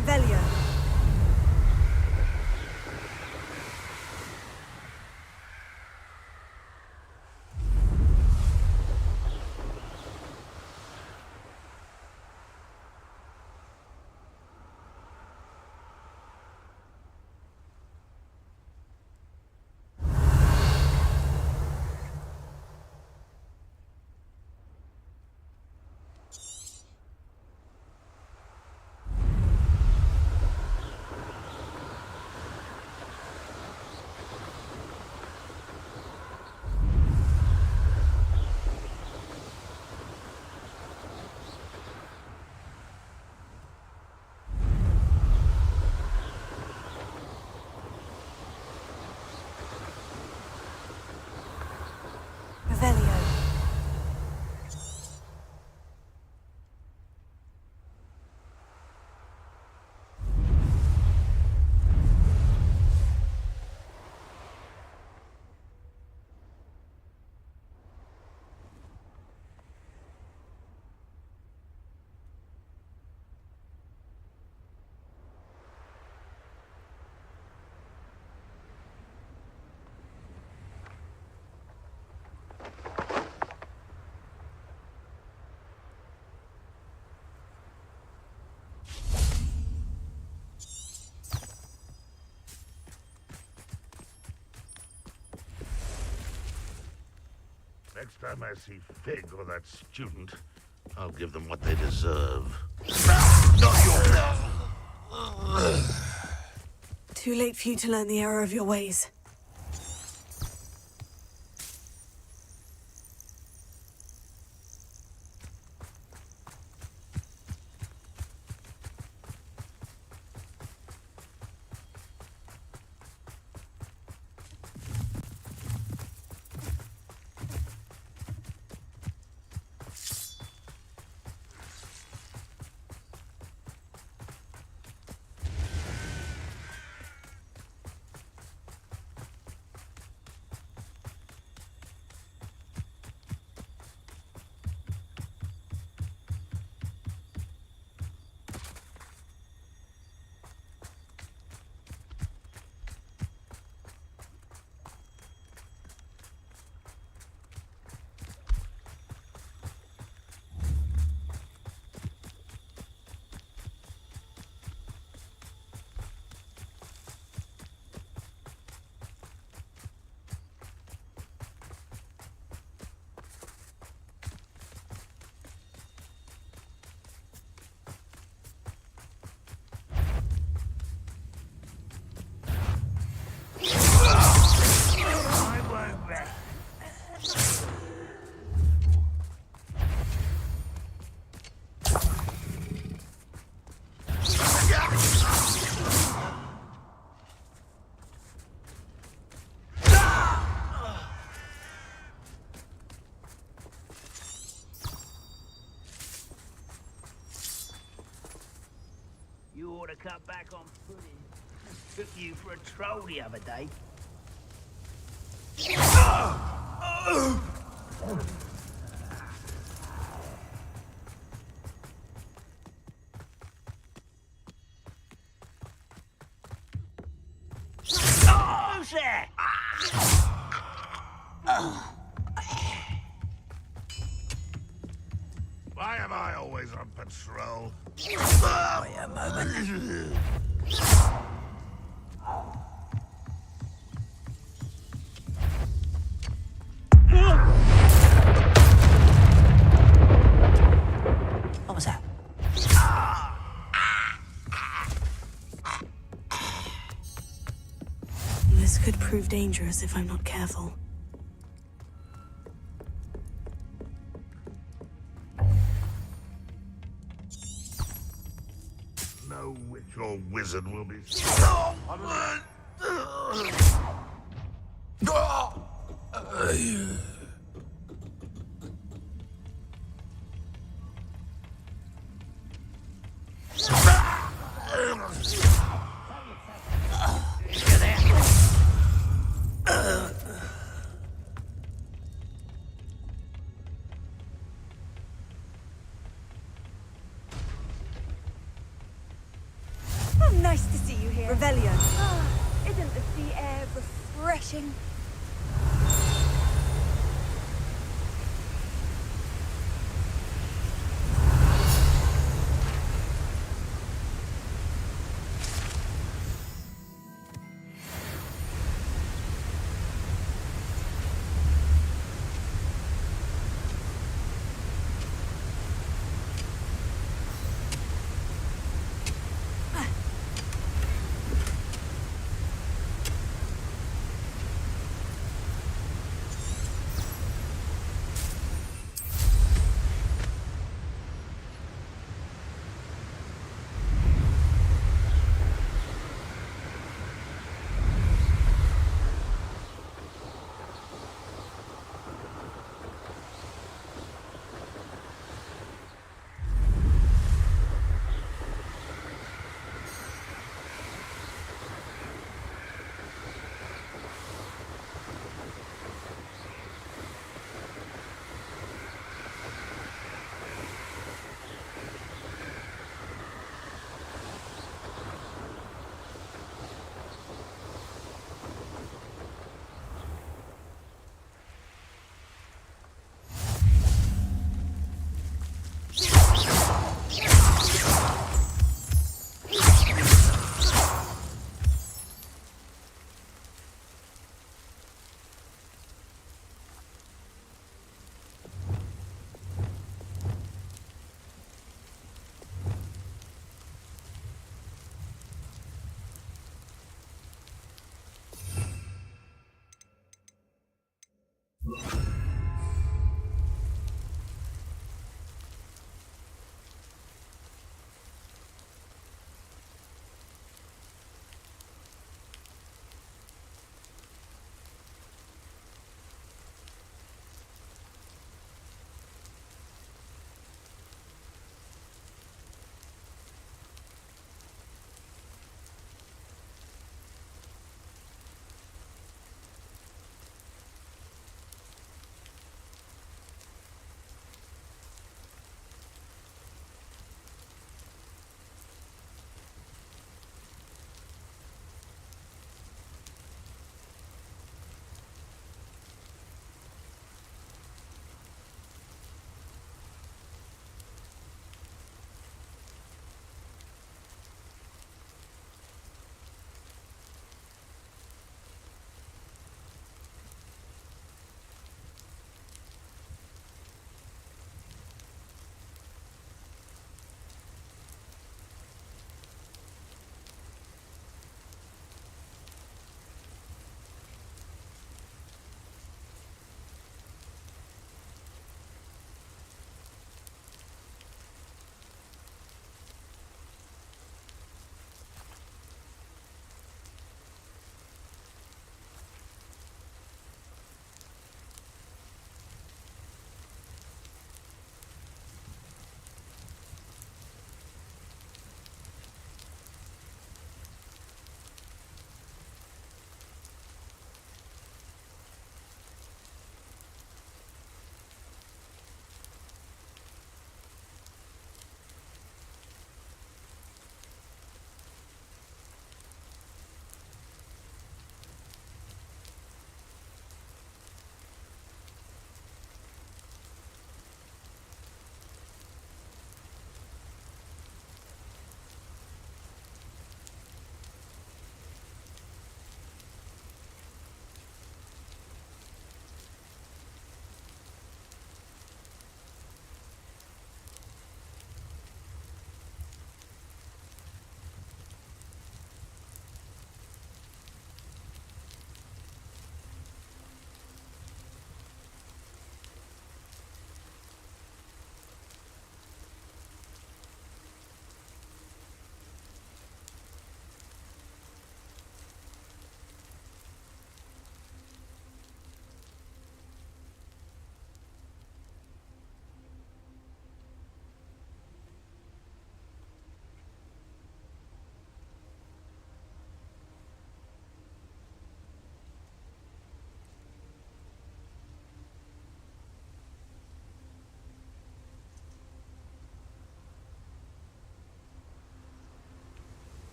Revelio. Next time I see Fig or that student, I'll give them what they deserve. Not your... Too late for you to learn the error of your ways. You ought to cut back on pudding. Took you for a troll the other day. Who's there? Why am I always on patrol? Wait a moment. What was that? This could prove dangerous if I'm not careful. No witch or wizard will be... Nice to see you here. Revelio. Ah, isn't the sea air refreshing?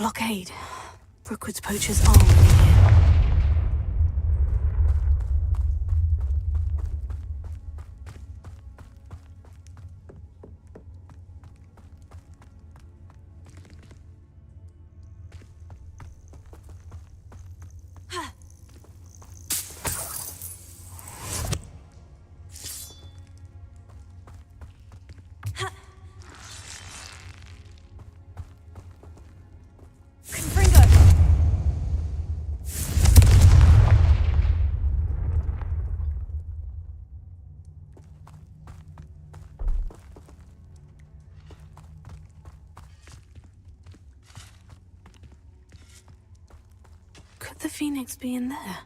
blockade. Brookwood's poachers are really here. Could the Phoenix be in there?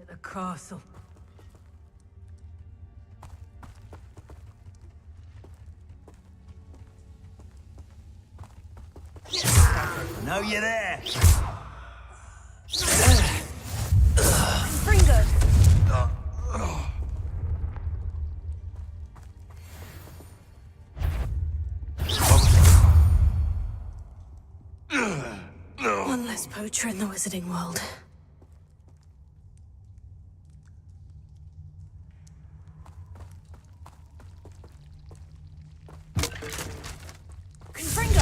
At the castle. I know you're there. Fringo! One less poacher in the wizarding world. Confringo!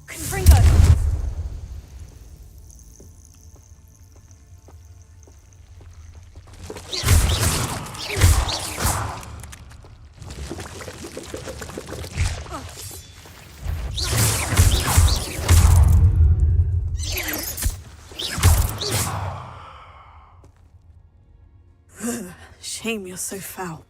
Confringo! Shame you're so foul.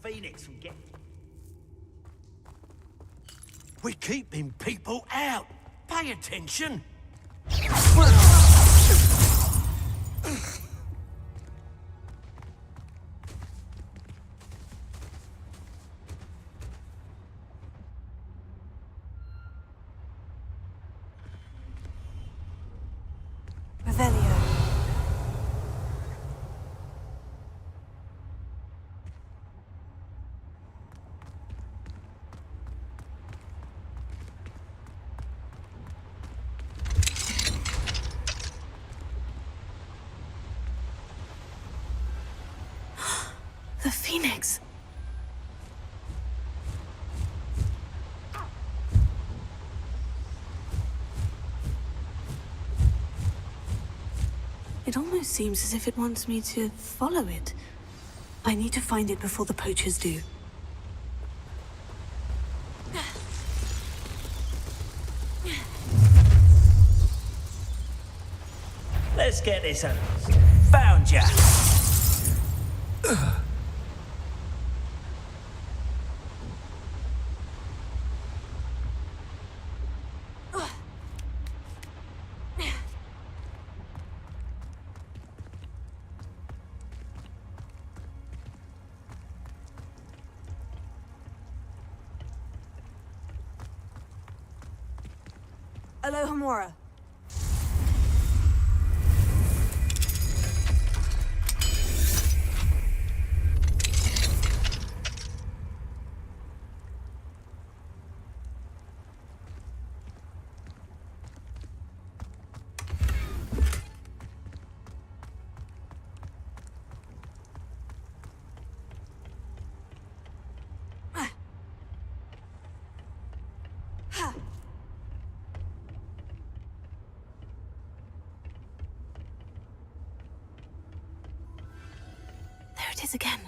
Phoenix from getting... We're keeping people out. Pay attention. Revelio. The Phoenix. It almost seems as if it wants me to follow it. I need to find it before the poachers do. Let's get this over. Found ya! Alohomora. There it is again.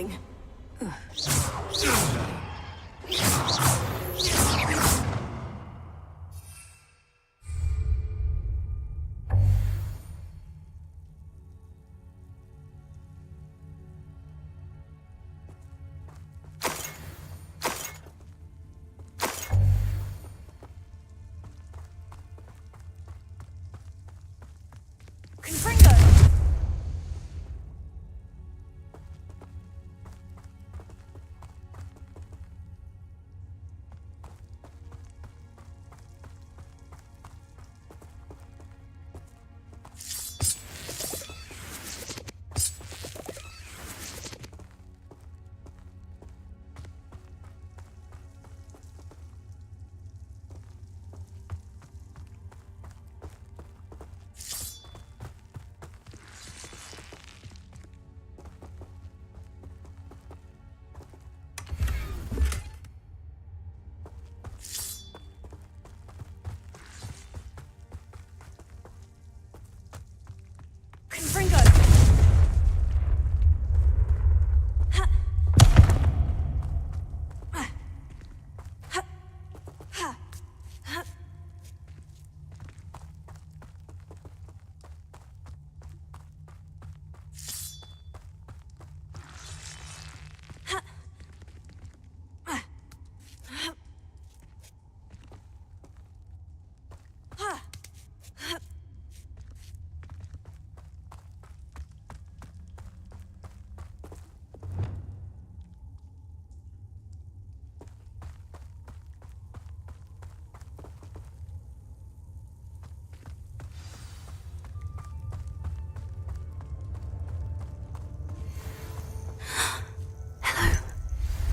going. Confringo! Confringo!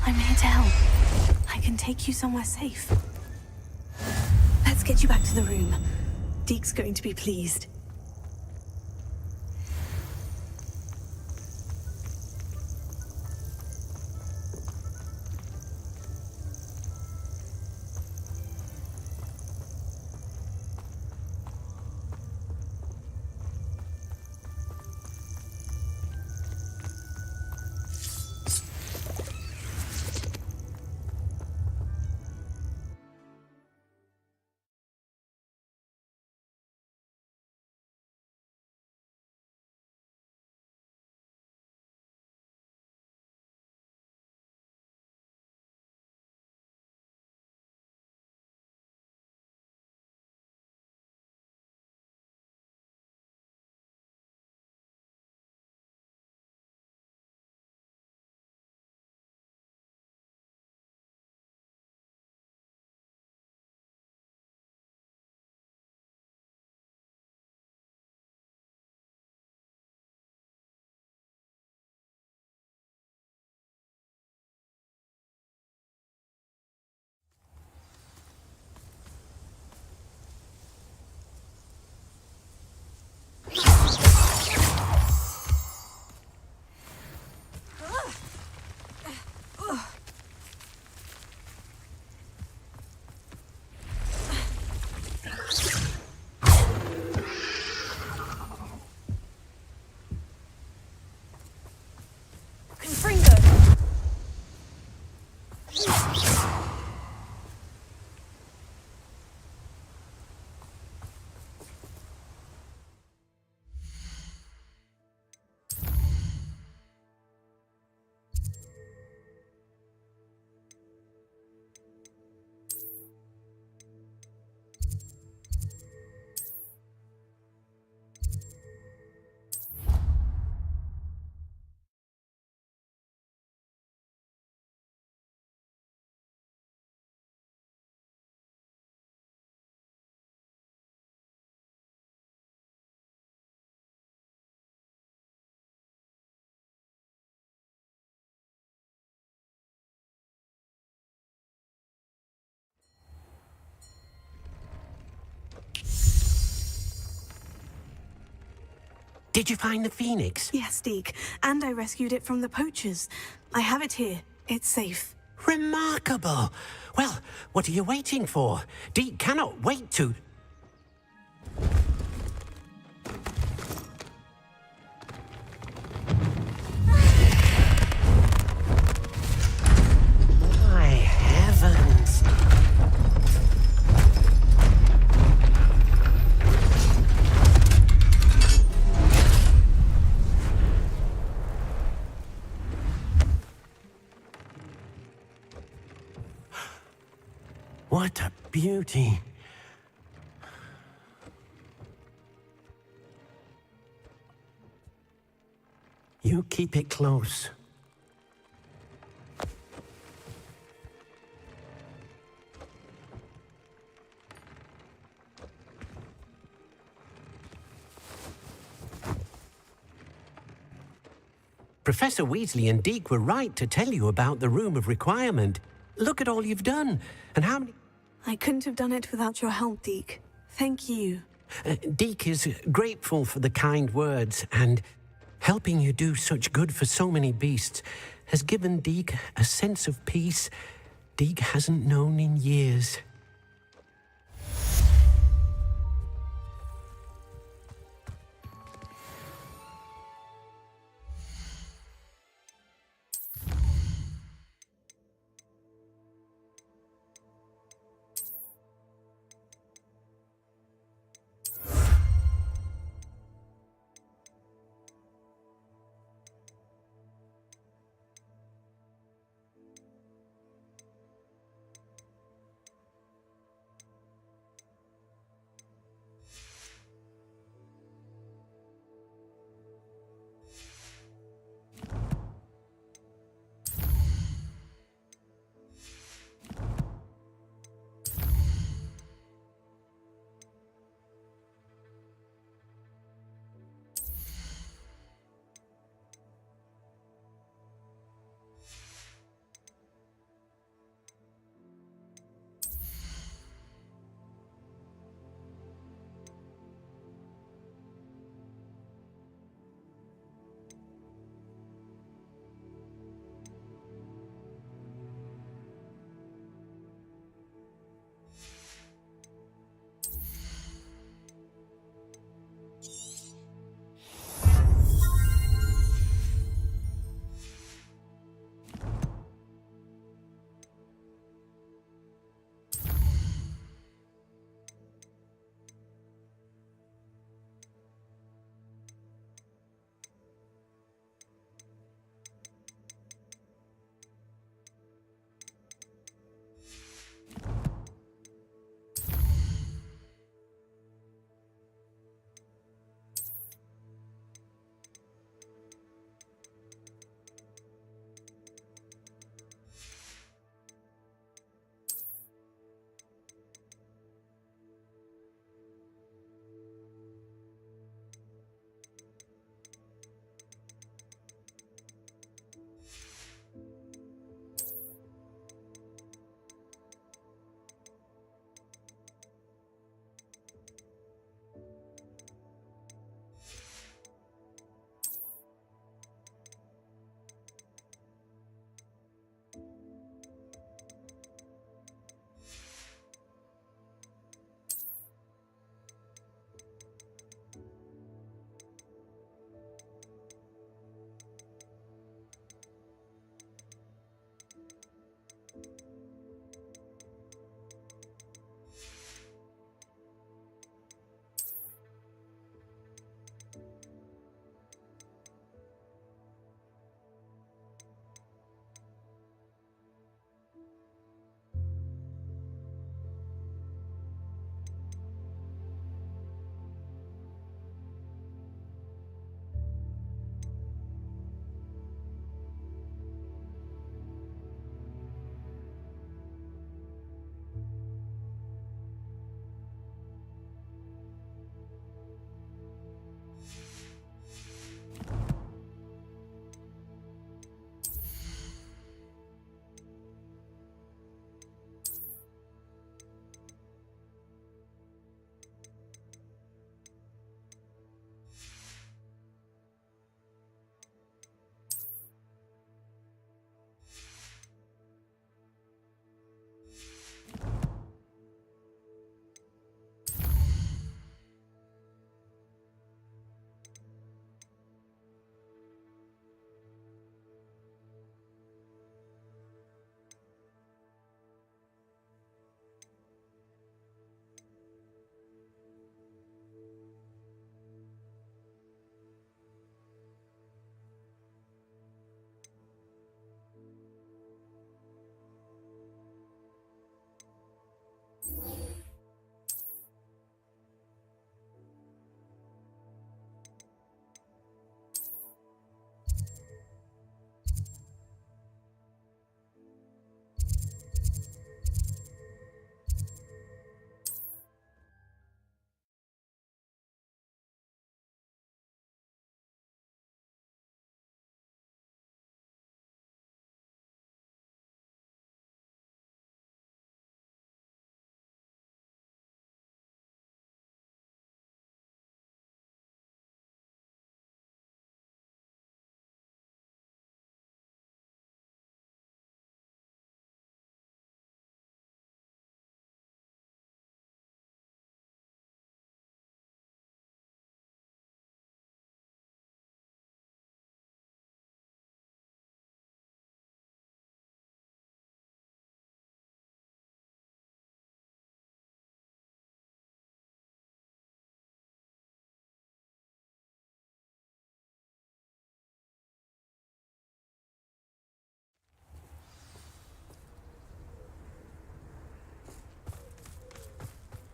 I'm here to help. I can take you somewhere safe. Let's get you back to the room. Deke's going to be pleased. Did you find the phoenix? Yes, Deke. And I rescued it from the poachers. I have it here. It's safe. Remarkable. Well, what are you waiting for? Deke cannot wait to... What a beauty. You keep it close. Professor Weasley and Deke were right to tell you about the Room of Requirement. Look at all you've done, and how many... I couldn't have done it without your help, Deke. Thank you. Deke is grateful for the kind words, and helping you do such good for so many beasts has given Deke a sense of peace Deke hasn't known in years.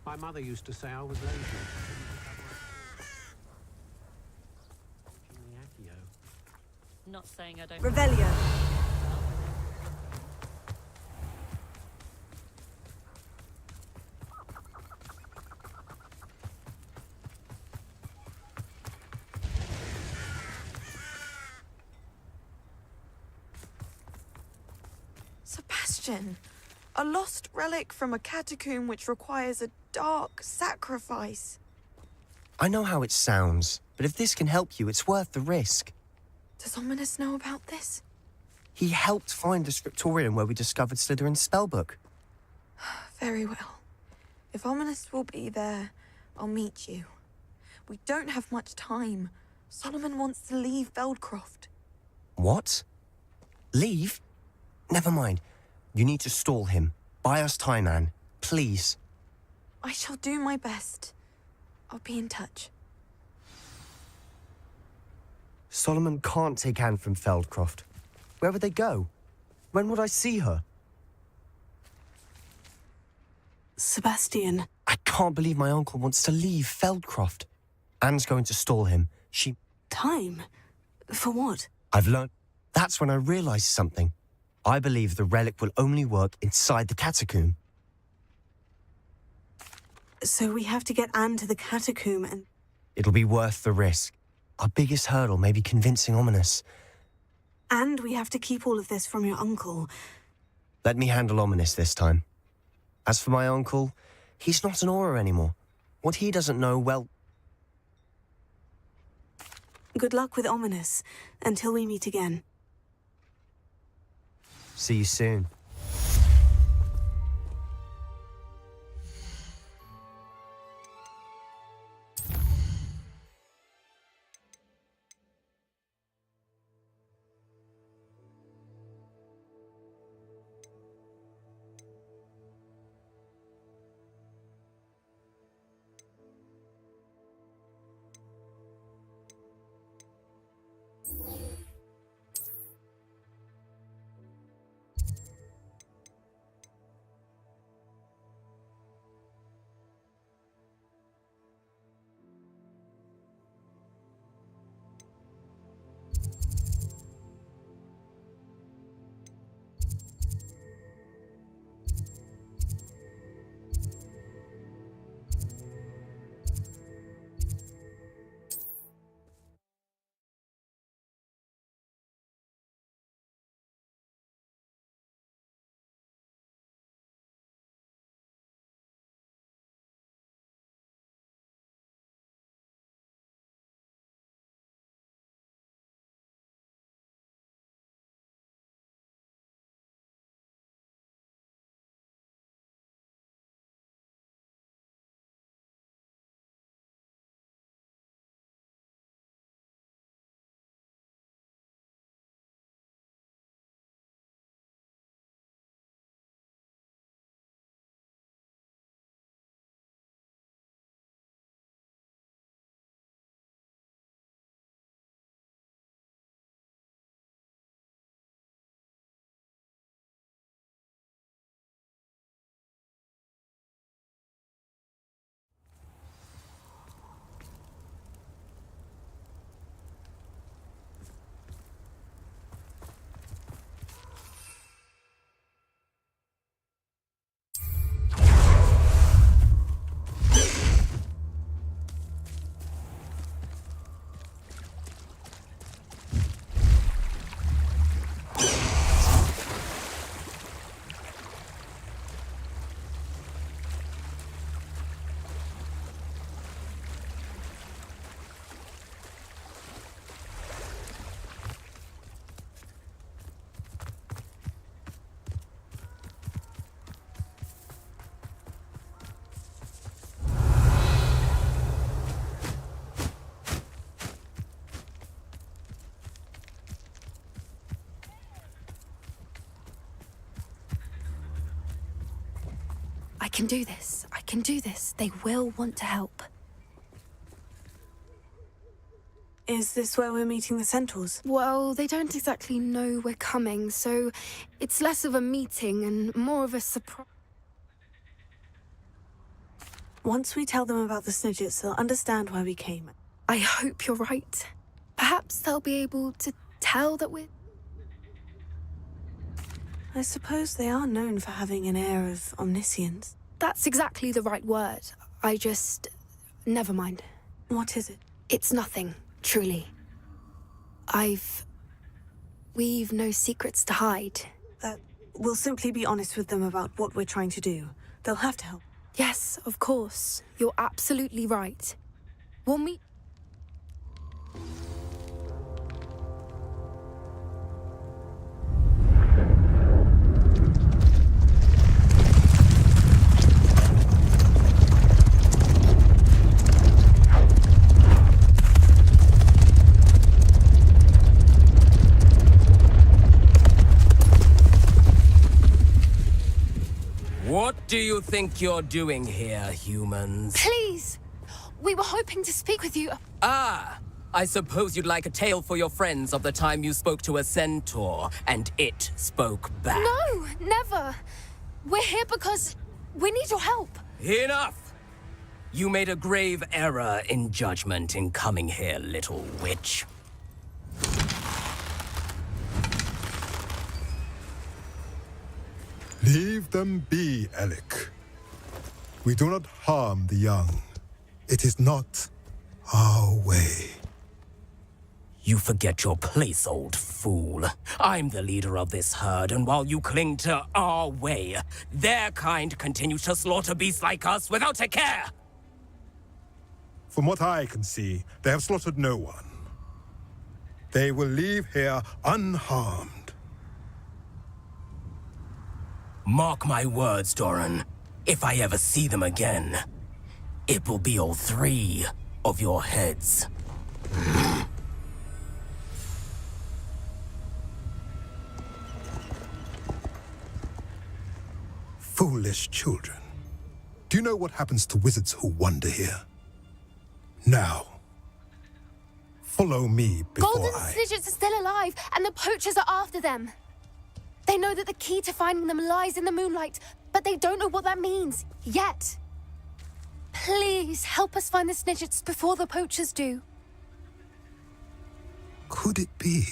My mother used to say I was lazy. Not saying I don't. Revelio. Sebastian, a lost relic from a catacomb which requires a dark sacrifice. I know how it sounds, but if this can help you, it's worth the risk. Does Ominous know about this? He helped find the scriptorium where we discovered Slytherin's spellbook. Very well. If Ominous will be there, I'll meet you. We don't have much time. Solomon wants to leave Feldcroft. What? Leave? Never mind. You need to stall him. Buy us time, Anne. Please. I shall do my best. I'll be in touch. Solomon can't take Anne from Feldcroft. Where would they go? When would I see her? Sebastian, I can't believe my uncle wants to leave Feldcroft. Anne's going to stall him. time? For what? I've learned. That's when I realized something. I believe the relic will only work inside the catacomb. So we have to get Anne to the catacomb and... It'll be worth the risk. Our biggest hurdle may be convincing Ominous. And we have to keep all of this from your uncle. Let me handle Ominous this time. As for my uncle, he's not an Auror anymore. What he doesn't know, well... Good luck with Ominous, until we meet again. See you soon. I can do this. I can do this. They will want to help. Is this where we're meeting the Centaurs? Well, they don't exactly know we're coming, so it's less of a meeting and more of a surprise. Once we tell them about the Snidgets, they'll understand why we came. I hope you're right. Perhaps they'll be able to tell that we're... I suppose they are known for having an air of omniscience. That's exactly the right word. I just... Never mind. What is it? It's nothing, truly. We've no secrets to hide. We'll simply be honest with them about what we're trying to do. They'll have to help. Yes, of course. You're absolutely right. We'll meet... What do you think you're doing here, humans? Please! We were hoping to speak with you. Ah! I suppose you'd like a tale for your friends of the time you spoke to a centaur, and it spoke back. No, never. We're here because we need your help. Enough! You made a grave error in judgment in coming here, little witch. Leave them be, Alec. We do not harm the young. It is not our way. You forget your place, old fool. I'm the leader of this herd, and while you cling to our way, their kind continues to slaughter beasts like us without a care! From what I can see, they have slaughtered no one. They will leave here unharmed. Mark my words, Doran. If I ever see them again, it will be all 3 of your heads. Foolish children. Do you know what happens to wizards who wander here? Now, follow me before Golden I... Snidgets are still alive, and the poachers are after them. They know that the key to finding them lies in the moonlight, but they don't know what that means, yet. Please, help us find the Snidgets before the poachers do. Could it be?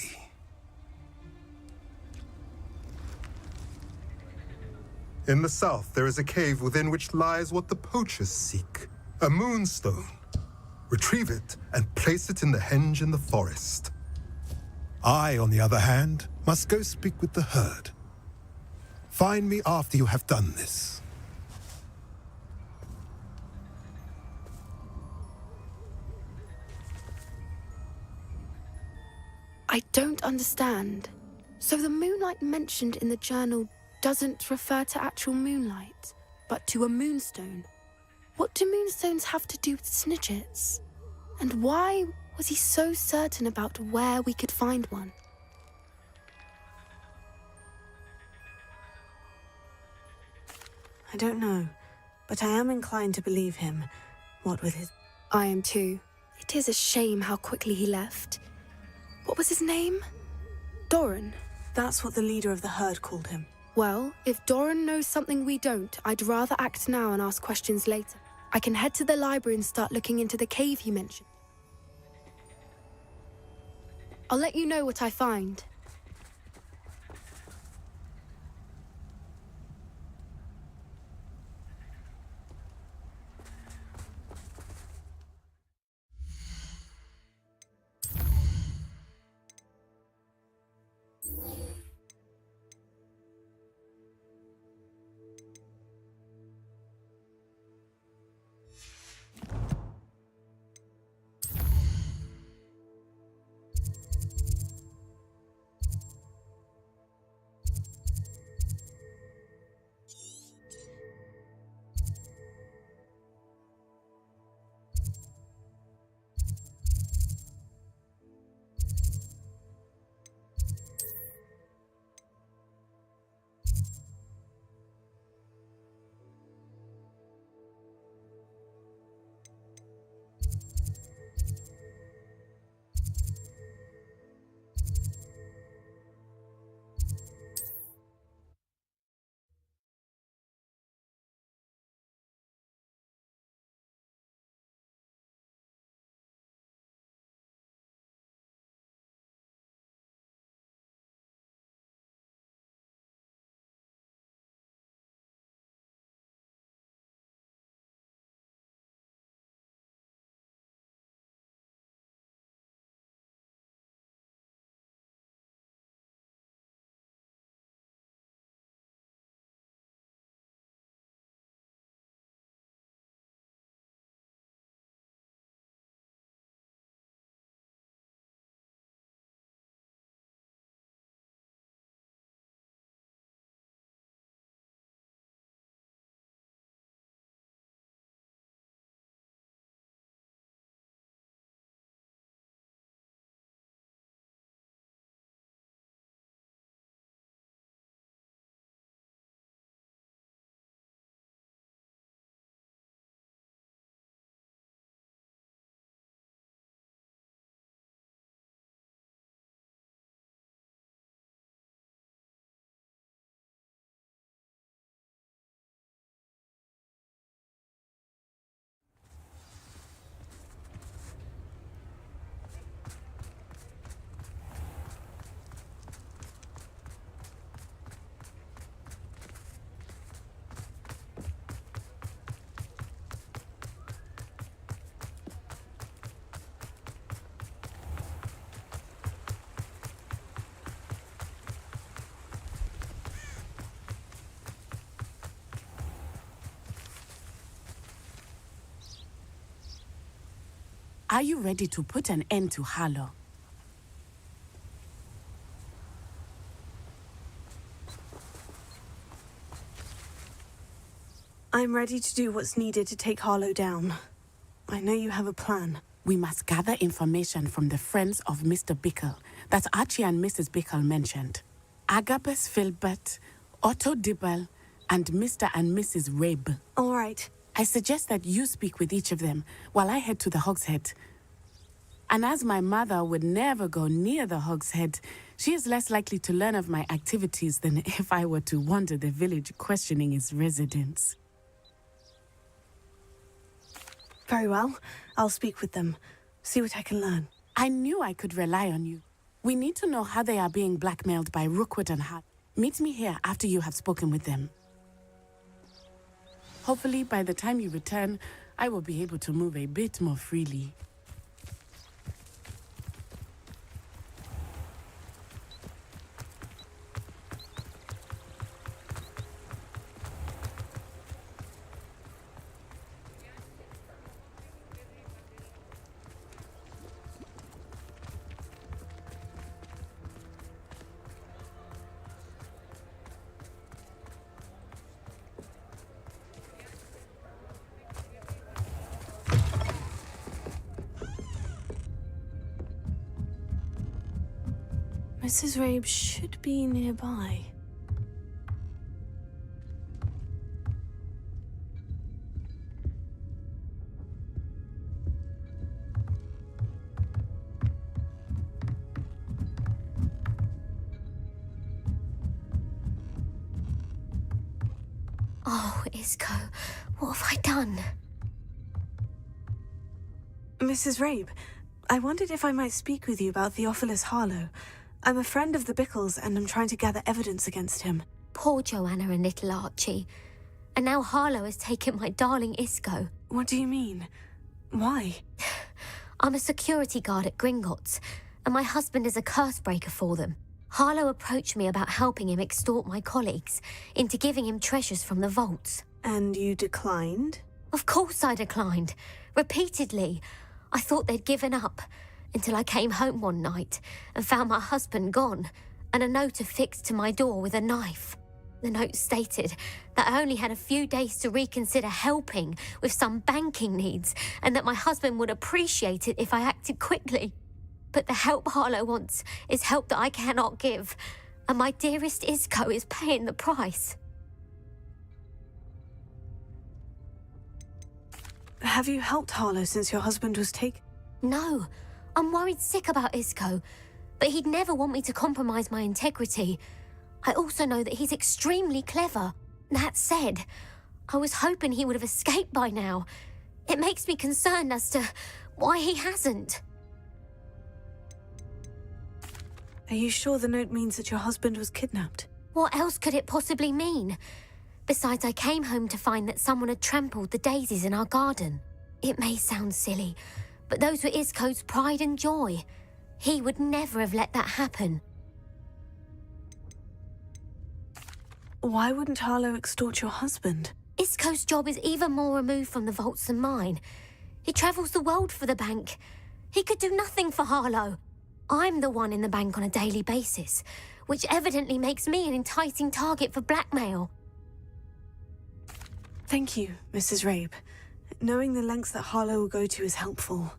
In the south, there is a cave within which lies what the poachers seek. A moonstone. Retrieve it and place it in the henge in the forest. I, on the other hand, must go speak with the herd. Find me after you have done this. I don't understand. So the moonlight mentioned in the journal doesn't refer to actual moonlight, but to a moonstone. What do moonstones have to do with Snidgets? And why was he so certain about where we could find one? I don't know, but I am inclined to believe him. What with his... I am too. It is a shame how quickly he left. What was his name? Doran. That's what the leader of the herd called him. Well, if Doran knows something we don't, I'd rather act now and ask questions later. I can head to the library and start looking into the cave you mentioned. I'll let you know what I find. Are you ready to put an end to Harlow? I'm ready to do what's needed to take Harlow down. I know you have a plan. We must gather information from the friends of Mr. Bickle that Archie and Mrs. Bickle mentioned. Agabus Filbert, Otto Dibble, and Mr. and Mrs. Rabe. All right. I suggest that you speak with each of them while I head to the Hogshead. And as my mother would never go near the Hogshead, she is less likely to learn of my activities than if I were to wander the village questioning its residents. Very well. I'll speak with them. See what I can learn. I knew I could rely on you. We need to know how they are being blackmailed by Rookwood and Hart. Meet me here after you have spoken with them. Hopefully, by the time you return, I will be able to move a bit more freely. Mrs. Rabe should be nearby. Oh, Isco, what have I done? Mrs. Rabe, I wondered if I might speak with you about Theophilus Harlow. I'm a friend of the Bickles and I'm trying to gather evidence against him. Poor Joanna and little Archie. And now Harlow has taken my darling Isco. What do you mean? Why? I'm a security guard at Gringotts, and my husband is a curse breaker for them. Harlow approached me about helping him extort my colleagues into giving him treasures from the vaults. And you declined? Of course I declined. Repeatedly. I thought they'd given up, until I came home one night and found my husband gone, and a note affixed to my door with a knife. The note stated that I only had a few days to reconsider helping with some banking needs, and that my husband would appreciate it if I acted quickly. But the help Harlow wants is help that I cannot give, and my dearest Isco is paying the price. Have you helped Harlow since your husband was taken? No. I'm worried sick about Isco, but he'd never want me to compromise my integrity. I also know that he's extremely clever. That said, I was hoping he would have escaped by now. It makes me concerned as to why he hasn't. Are you sure the note means that your husband was kidnapped? What else could it possibly mean? Besides, I came home to find that someone had trampled the daisies in our garden. It may sound silly, but those were Isco's pride and joy. He would never have let that happen. Why wouldn't Harlow extort your husband? Isco's job is even more removed from the vaults than mine. He travels the world for the bank. He could do nothing for Harlow. I'm the one in the bank on a daily basis, which evidently makes me an enticing target for blackmail. Thank you, Mrs. Rabe. Knowing the lengths that Harlow will go to is helpful,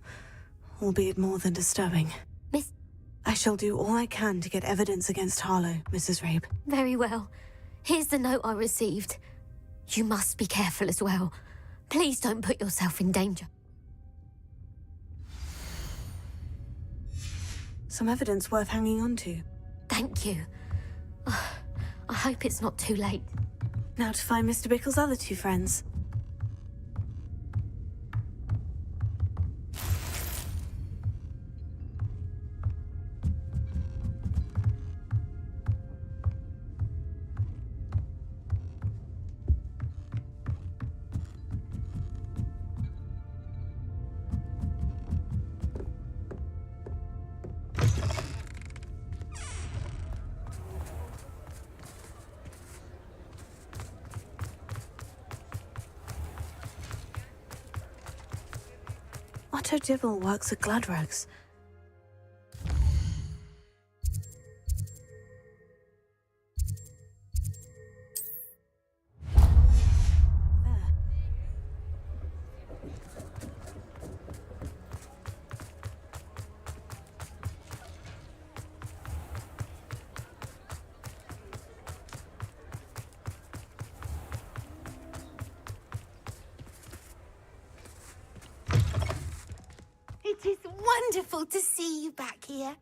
albeit more than disturbing. Miss... I shall do all I can to get evidence against Harlow, Mrs. Rabe. Very well. Here's the note I received. You must be careful as well. Please don't put yourself in danger. Some evidence worth hanging on to. Thank you. I hope it's not too late. Now to find Mr. Bickle's other two friends. Otto Dibble works at Gladrags. It is wonderful to see you back here.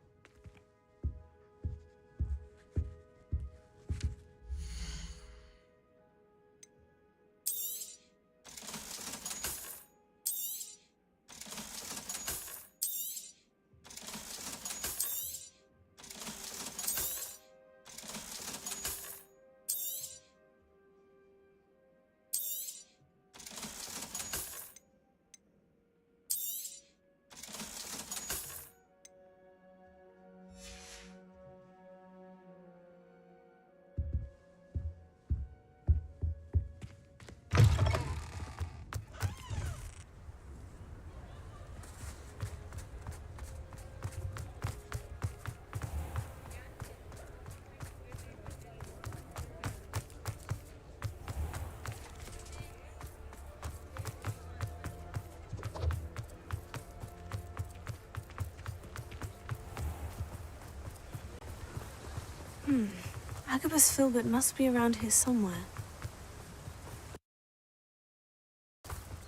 Agabus Filbert must be around here somewhere.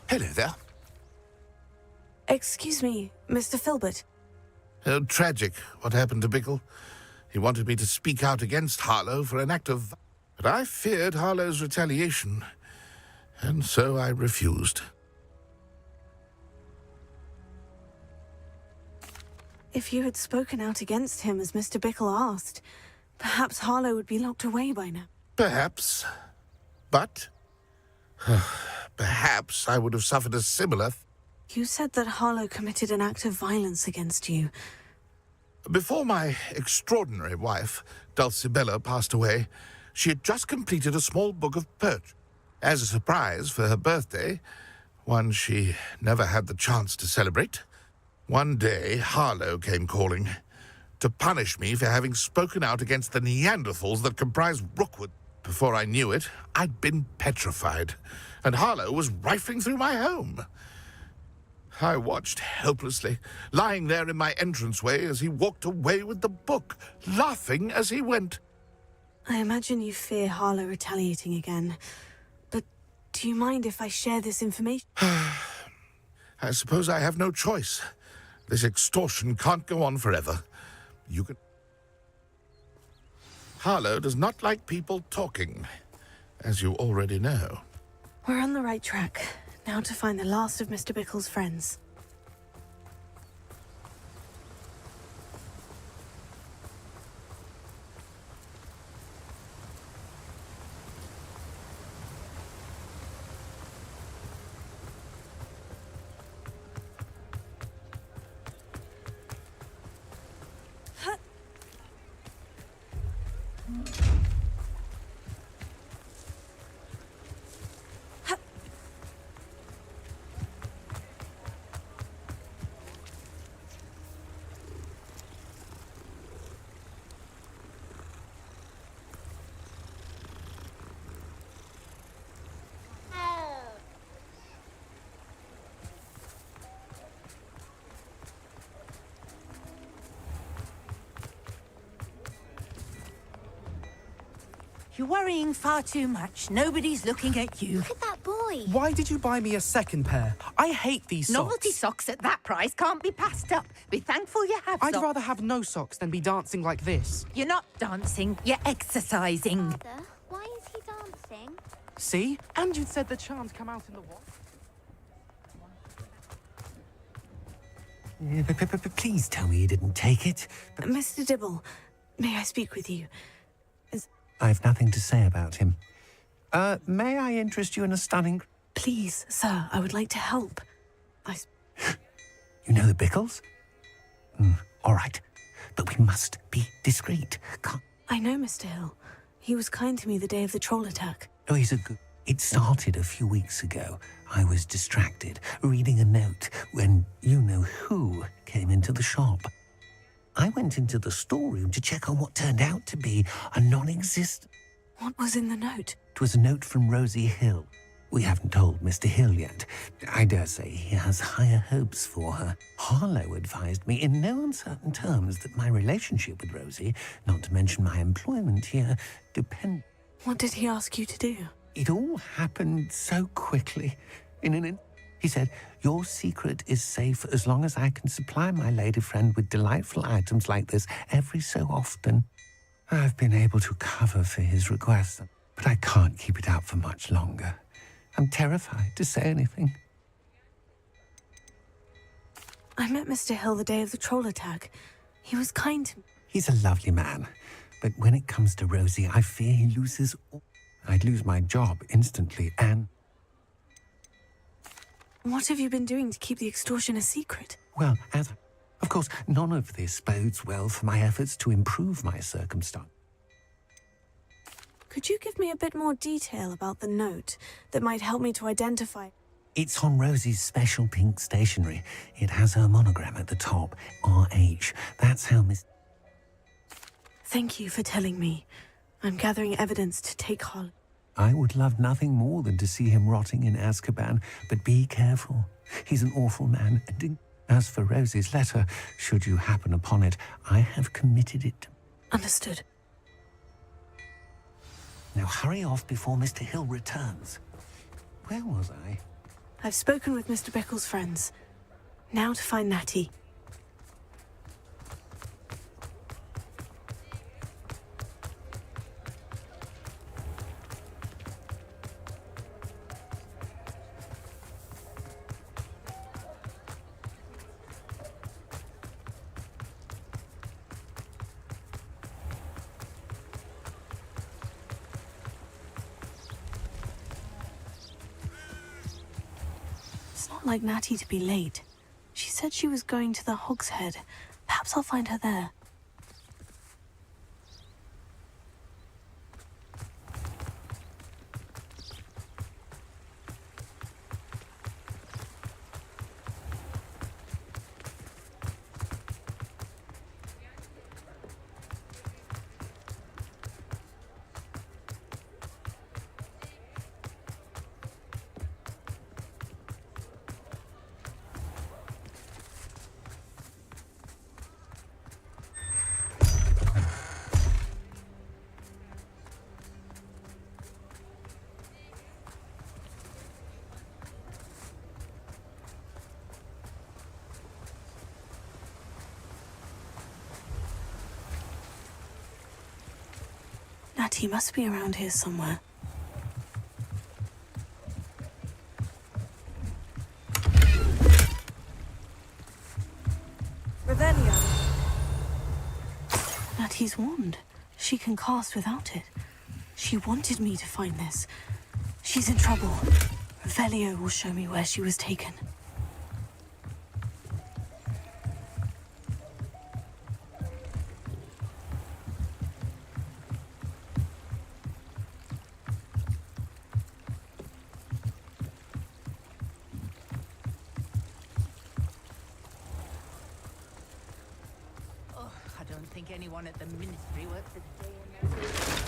Hello there. Excuse me, Mr. Filbert. Oh, tragic what happened to Bickle. He wanted me to speak out against Harlow for an act of... But I feared Harlow's retaliation, and so I refused. If you had spoken out against him as Mr. Bickle asked, perhaps Harlow would be locked away by now. Perhaps. But... perhaps I would have suffered a similar... You said that Harlow committed an act of violence against you. Before my extraordinary wife, Dulcibella, passed away, she had just completed a small book of poetry. As a surprise for her birthday, one she never had the chance to celebrate, one day Harlow came calling to punish me for having spoken out against the Neanderthals that comprise Rookwood. Before I knew it, I'd been petrified, and Harlow was rifling through my home. I watched helplessly, lying there in my entranceway as he walked away with the book, laughing as he went. I imagine you fear Harlow retaliating again. But do you mind if I share this information? I suppose I have no choice. This extortion can't go on forever. You can... Harlow does not like people talking, as you already know. We're on the right track. Now to find the last of Mr. Bickle's friends. You're worrying far too much. Nobody's looking at you. Look at that boy. Why did you buy me a second pair? I hate these socks. Novelty socks at that price can't be passed up. Be thankful you have I'd socks. rather have no socks than be dancing like this. You're not dancing, you're exercising. Father, why is he dancing? See? And you said the charms come out in the wash. Please tell me you didn't take it. Mr. Dibble, may I speak with you? I've nothing to say about him. May I interest you in a stunning... Please, sir, I would like to help. You know the Bickles? All right, but we must be discreet. I know Mr. Hill. He was kind to me the day of the troll attack. Oh, It started a few weeks ago. I was distracted, reading a note, when you-know-who came into the shop. I went into the storeroom to check on what turned out to be a non-existent. What was in the note? It was a note from Rosie Hill. We haven't told Mr. Hill yet. I dare say he has higher hopes for her. Harlow advised me in no uncertain terms that my relationship with Rosie, not to mention my employment here, depend... What did he ask you to do? It all happened so quickly. He said, your secret is safe as long as I can supply my lady friend with delightful items like this every so often. I've been able to cover for his request, but I can't keep it out for much longer. I'm terrified to say anything. I met Mr. Hill the day of the troll attack. He was kind to me. He's a lovely man, but when it comes to Rosie, I fear he loses all. I'd lose my job instantly, and... What have you been doing to keep the extortion a secret? Well, of course, none of this bodes well for my efforts to improve my circumstance. Could you give me a bit more detail about the note that might help me to identify... It's on Rosie's special pink stationery. It has her monogram at the top, RH. That's how Miss... Thank you for telling me. I'm gathering evidence to take Harlow. I would love nothing more than to see him rotting in Azkaban, but be careful. He's an awful man, and as for Rosie's letter, should you happen upon it, I have committed it. Understood. Now hurry off before Mr. Hill returns. Where was I? I've spoken with Mr. Bickle's friends. Now to find Natty. It's not like Natty to be late. She said she was going to the Hog's Head. Perhaps I'll find her there. Natty must be around here somewhere. Revelio. Natty's wand. She can cast without it. She wanted me to find this. She's in trouble. Revelio will show me where she was taken. I don't think anyone at the ministry works a day in their life.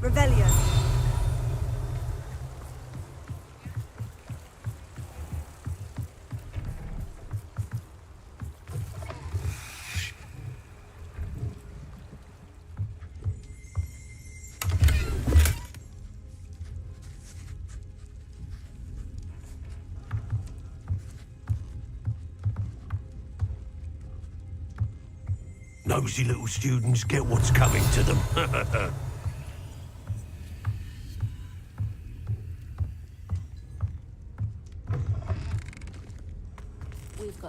Revelio. Nosy little students get what's coming to them.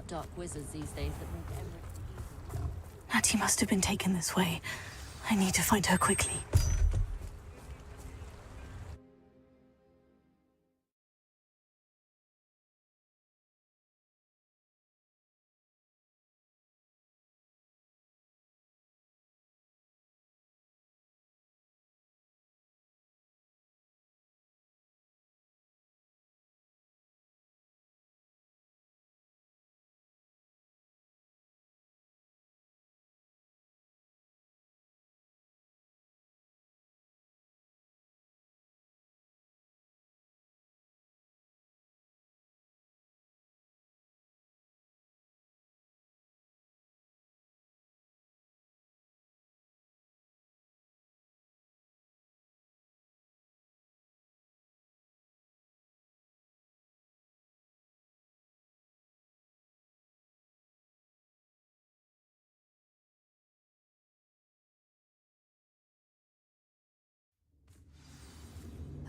dark wizards these days that make everything. Natty must have been taken this way. I need to find her quickly.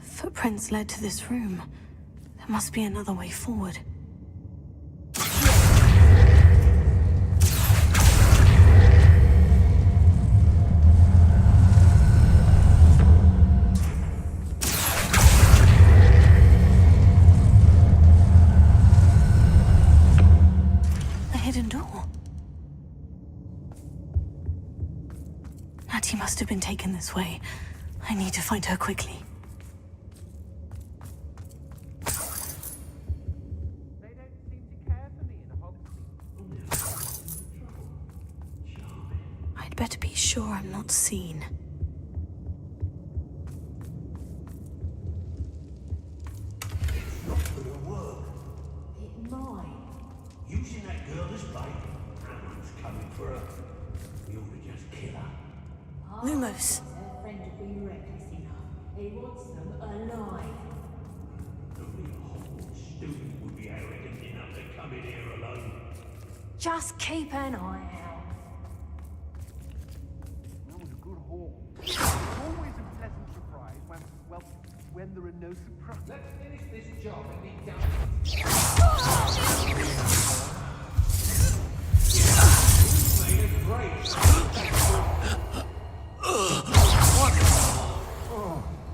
Footprints led to this room. There must be another way forward. A hidden door. Natty must have been taken this way. I need to find her quickly. I'd better be sure I'm not seen. It might. Using that girl as bait. Someone's coming for her. We ought to just kill her. Lumos. Her friend would be reckless enough. He wants them alive. Only a hogwarts student would be arrogant enough to come in here alone. Just keep an eye out. That was a good haul. Always a pleasant surprise when there are no surprises. Let's finish this job and be done.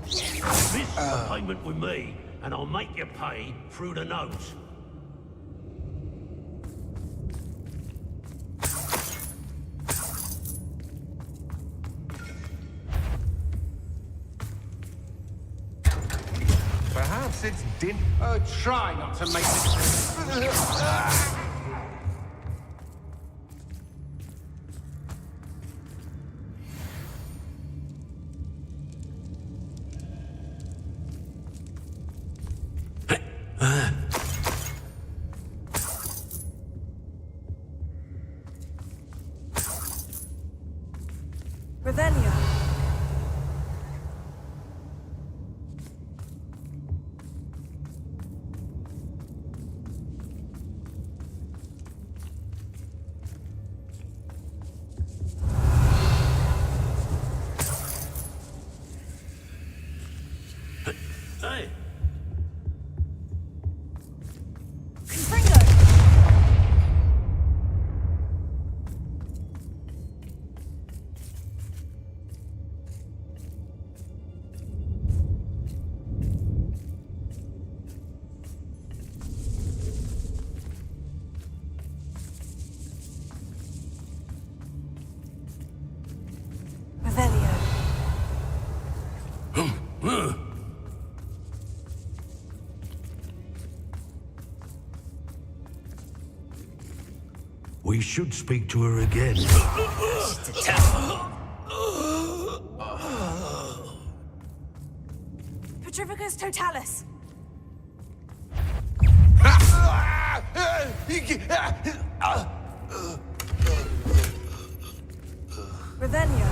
This is a payment with me, and I'll make you pay through the nose. Perhaps it's din. Oh, try not to make it. Revelio. Hey! We should speak to her again. Petrificus Totalis. Revelio.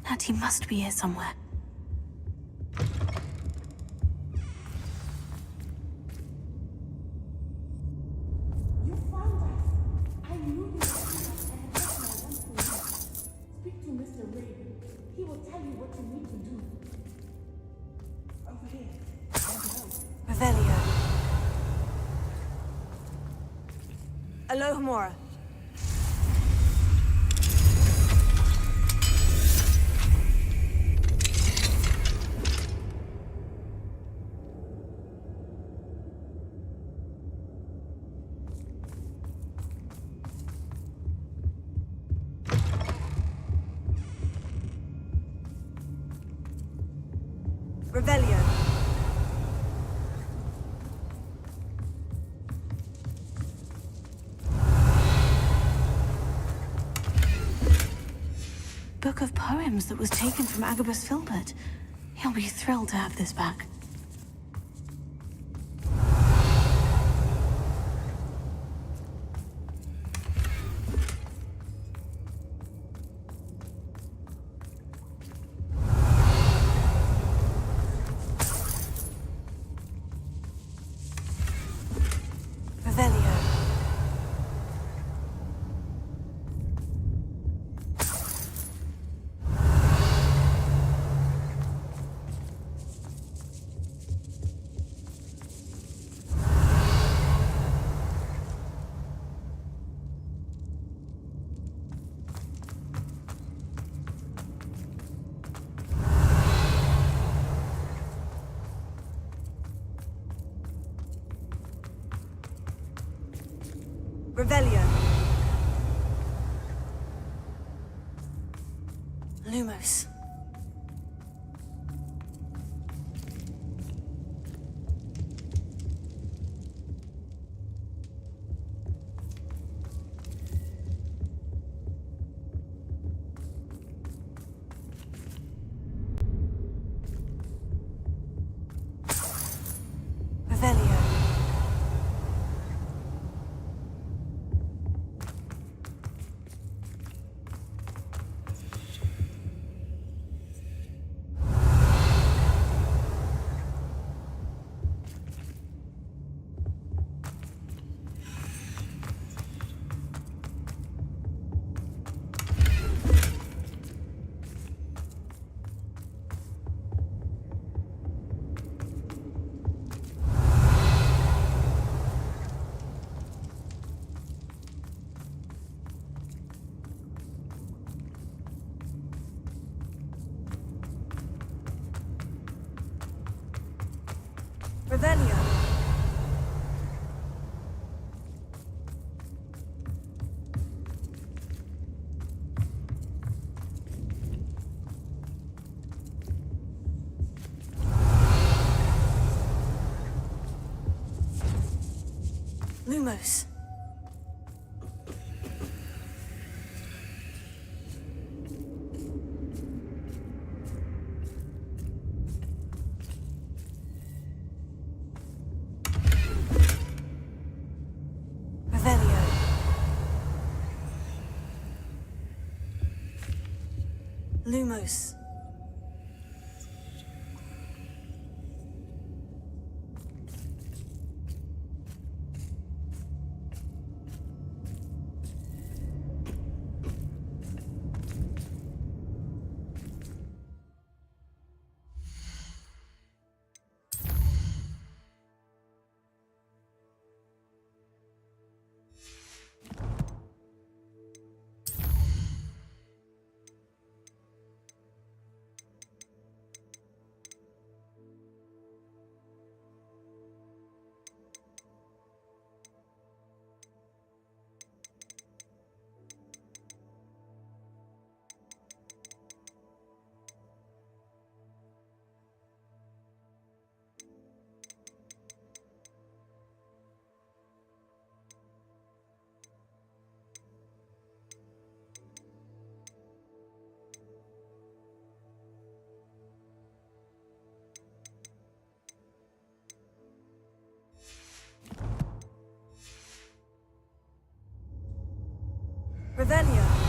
Natty must be here somewhere. Alohomora. Revelio. Book of poems that was taken from Agabus Filbert. He'll be thrilled to have this back. Revelio. Revelio. Lumos. Revelio. Revelio. Lumos. Revelio. Lumos. Revelio.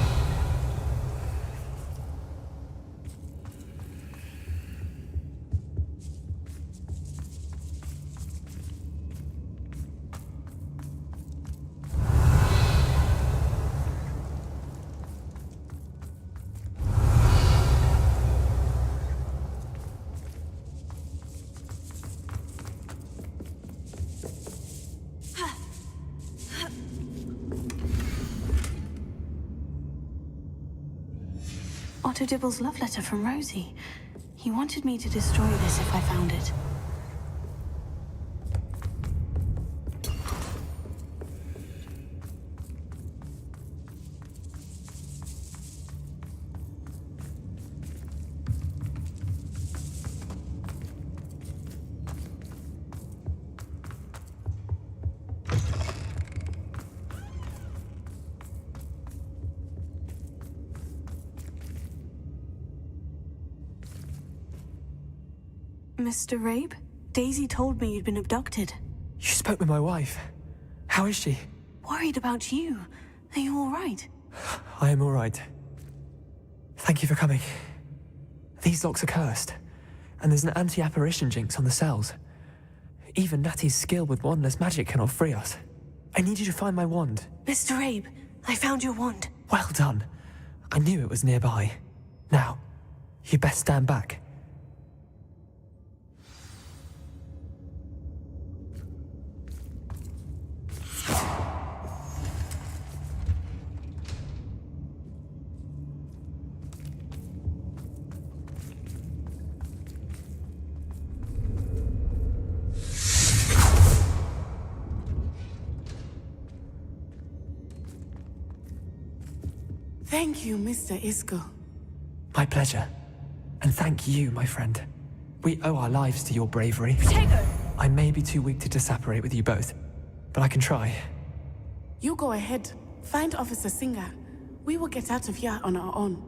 Otto Dibble's love letter from Rosie. He wanted me to destroy this if I found it. Mr. Rabe? Daisy told me you'd been abducted. You spoke with my wife. How is she? Worried about you. Are you all right? I am all right. Thank you for coming. These locks are cursed, and there's an anti-apparition jinx on the cells. Even Natty's skill with wandless magic cannot free us. I need you to find my wand. Mr. Rabe, I found your wand. Well done. I knew it was nearby. Now, you best stand back. Thank you, Mr. Isco. My pleasure. And thank you, my friend. We owe our lives to your bravery. Potato! I may be too weak to disapparate with you both, but I can try. You go ahead. Find Officer Singer. We will get out of here on our own.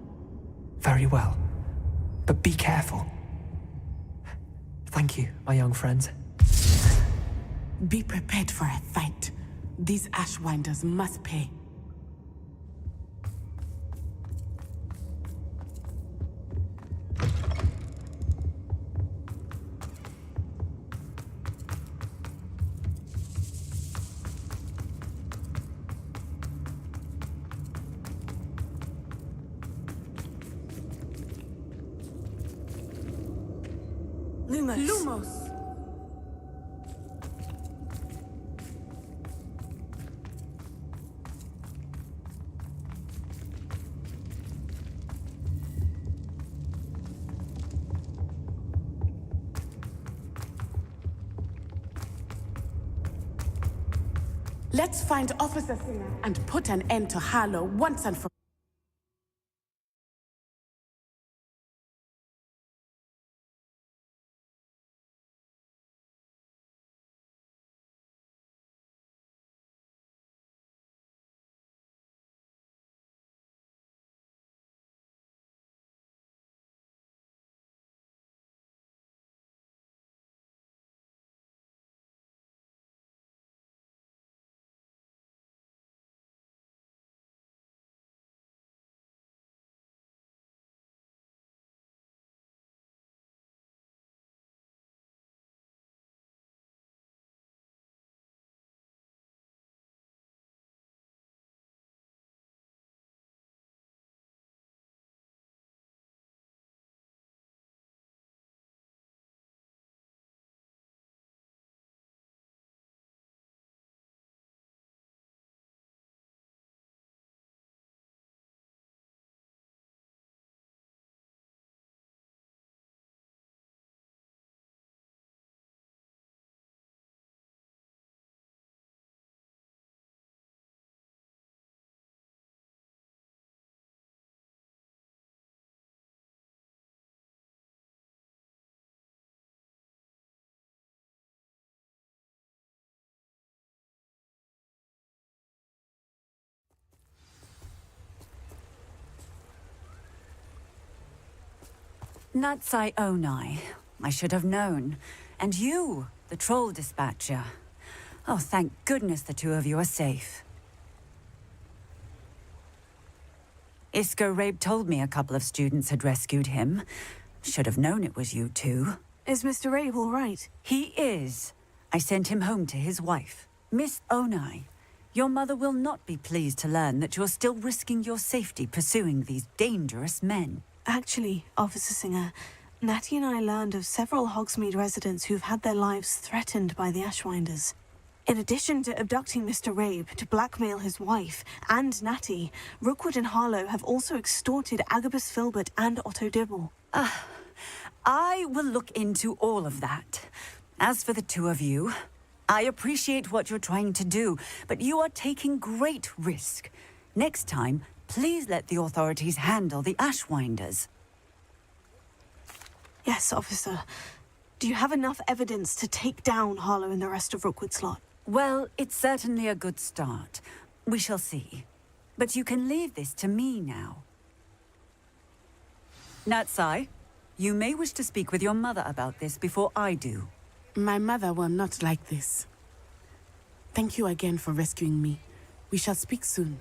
Very well. But be careful. Thank you, my young friends. Be prepared for a fight. These Ashwinders must pay. Lumos. Let's find Officer Singer and put an end to Harlow once and for all. Natsai Onai. I should have known. And you, the troll dispatcher. Oh, thank goodness the two of you are safe. Isco Rabe told me a couple of students had rescued him. Should have known it was you two. Is Mr. Rabe all right? He is. I sent him home to his wife. Miss Onai, your mother will not be pleased to learn that you're still risking your safety pursuing these dangerous men. Actually, Officer Singer, Natty and I learned of several Hogsmeade residents who've had their lives threatened by the Ashwinders. In addition to abducting Mr. Rabe to blackmail his wife and Natty, Rookwood and Harlow have also extorted Agabus Filbert and Otto Dibble. I will look into all of that. As for the two of you, I appreciate what you're trying to do, but you are taking great risk. Next time, please let the authorities handle the Ashwinders. Yes, officer. Do you have enough evidence to take down Harlow and the rest of Rookwood's lot? Well, it's certainly a good start. We shall see. But you can leave this to me now. Natsai, you may wish to speak with your mother about this before I do. My mother will not like this. Thank you again for rescuing me. We shall speak soon.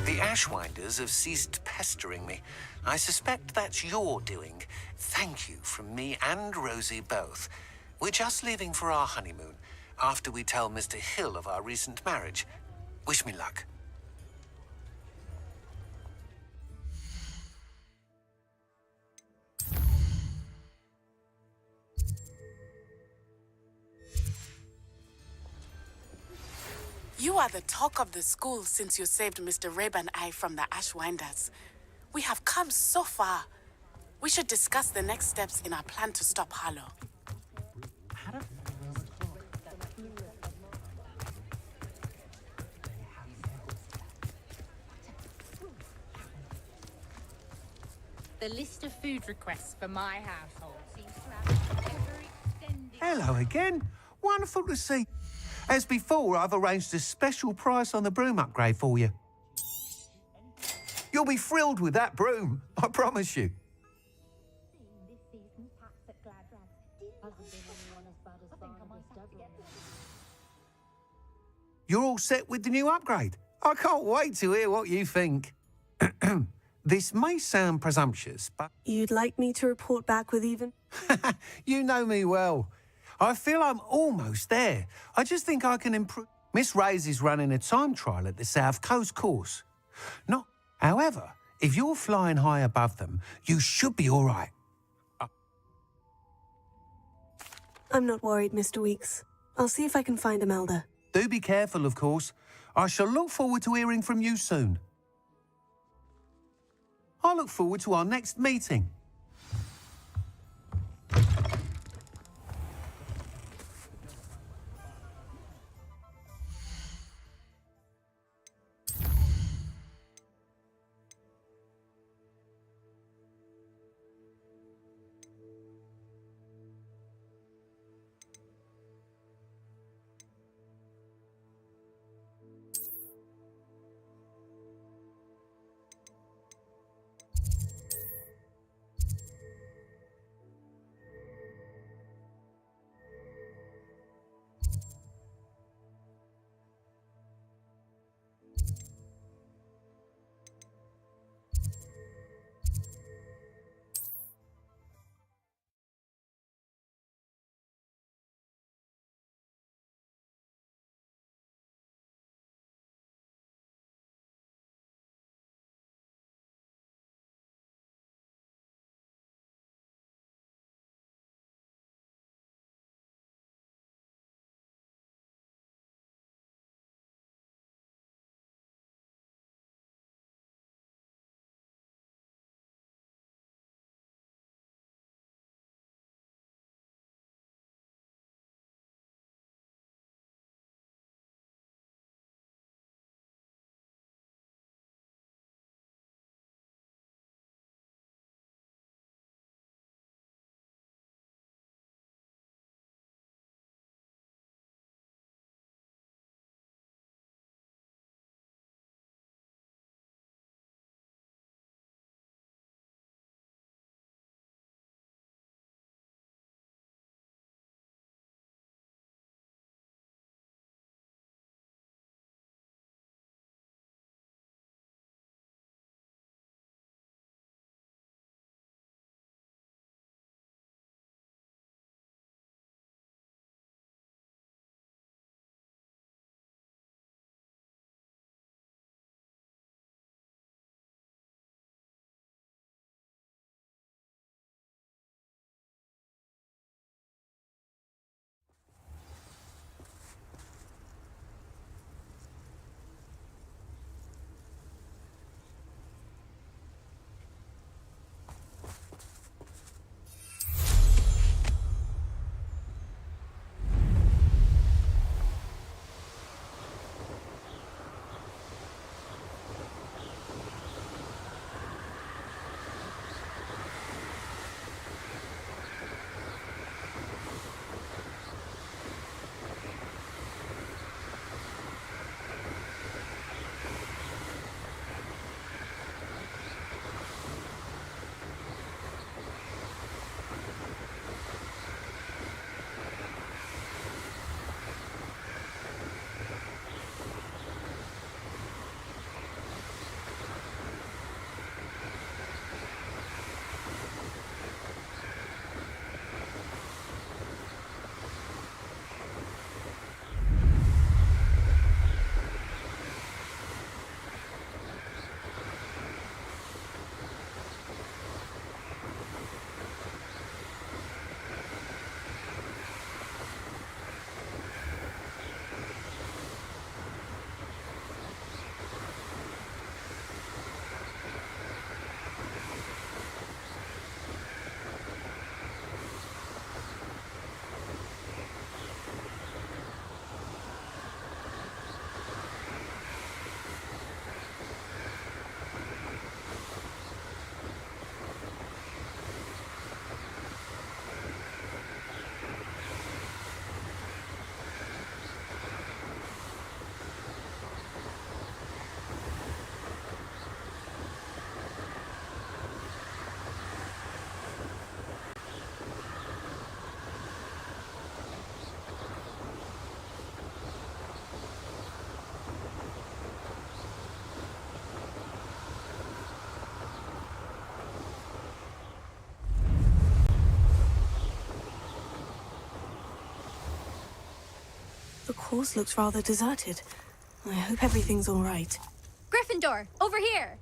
The Ashwinders have ceased pestering me. I suspect that's your doing. Thank you from me and Rosie both. We're just leaving for our honeymoon, after we tell Mr. Hill of our recent marriage. Wish me luck. You are the talk of the school since you saved Mr. Rabe and I from the Ashwinders. We have come so far. We should discuss the next steps in our plan to stop Harlow. The list of food requests for my household seems to have ever extended. Hello again. Wonderful to see. As before, I've arranged a special price on the broom upgrade for you. You'll be thrilled with that broom, I promise you. You're all set with the new upgrade. I can't wait to hear what you think. This may sound presumptuous, but... You'd like me to report back with even? You know me well. I feel I'm almost there. I just think I can improve. Miss Ray's is running a time trial at the South Coast course. However, if you're flying high above them, you should be all right. I'm not worried, Mr. Weeks. I'll see if I can find Imelda. Do be careful, of course. I shall look forward to hearing from you soon. I look forward to our next meeting. course looks rather deserted. I hope everything's all right. Gryffindor, over here!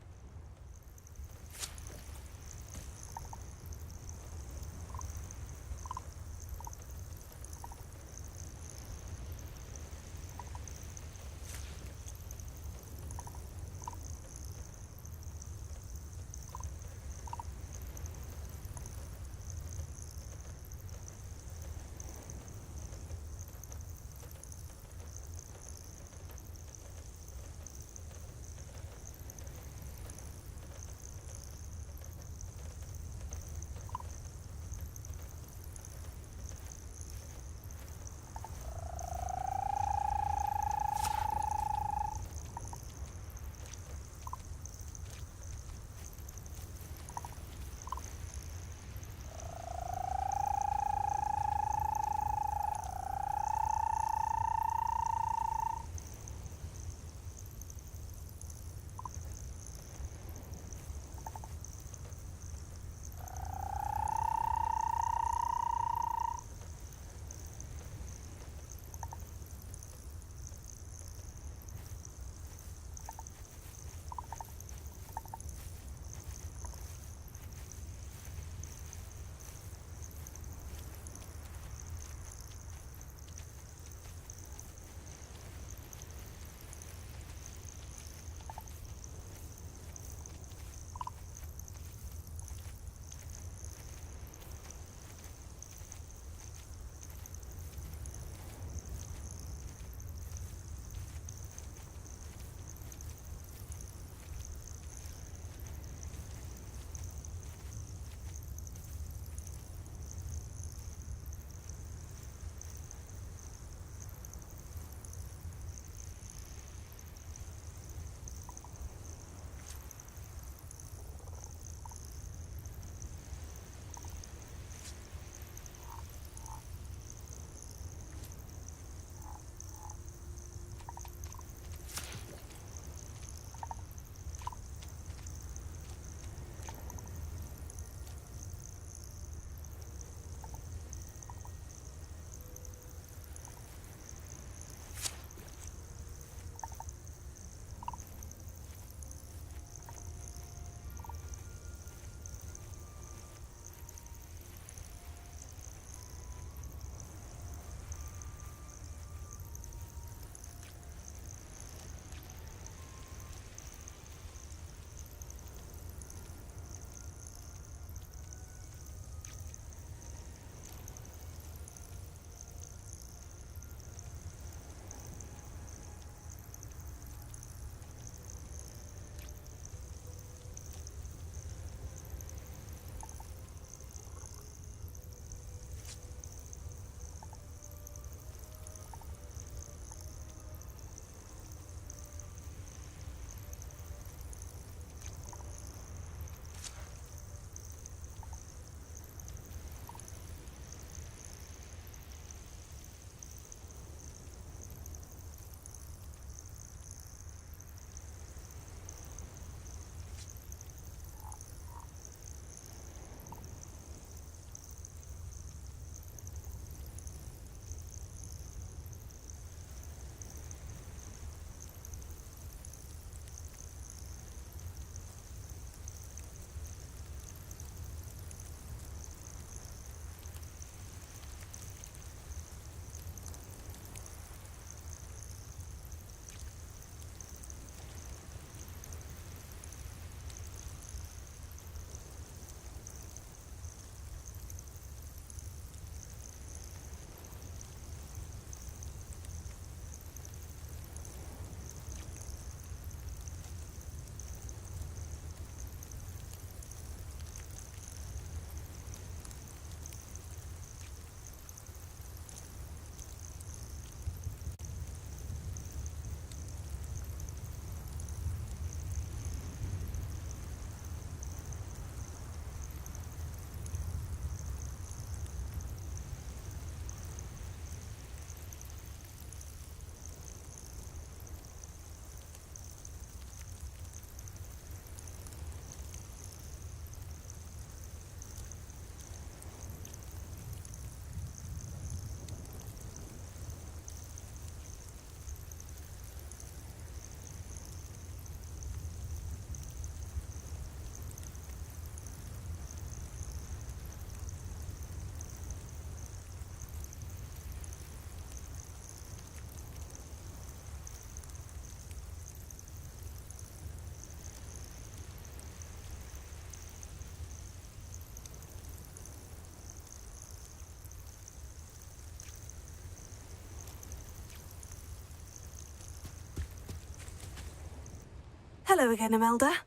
Hello again, Imelda.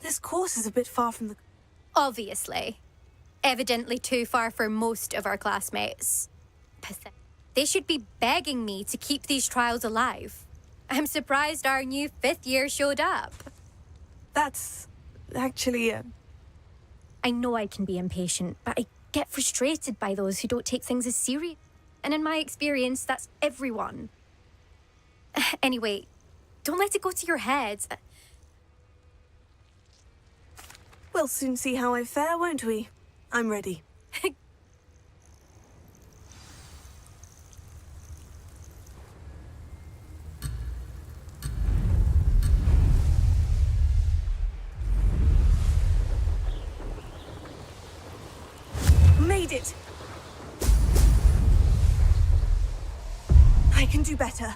This course is a bit far from the... Obviously. Evidently too far for most of our classmates. They should be begging me to keep these trials alive. I'm surprised our new 5th year showed up. That's... actually... I know I can be impatient, but I get frustrated by those who don't take things as serious. And in my experience, that's everyone. Anyway, don't let it go to your head. We'll soon see how I fare, won't we? I'm ready. Made it! I can do better.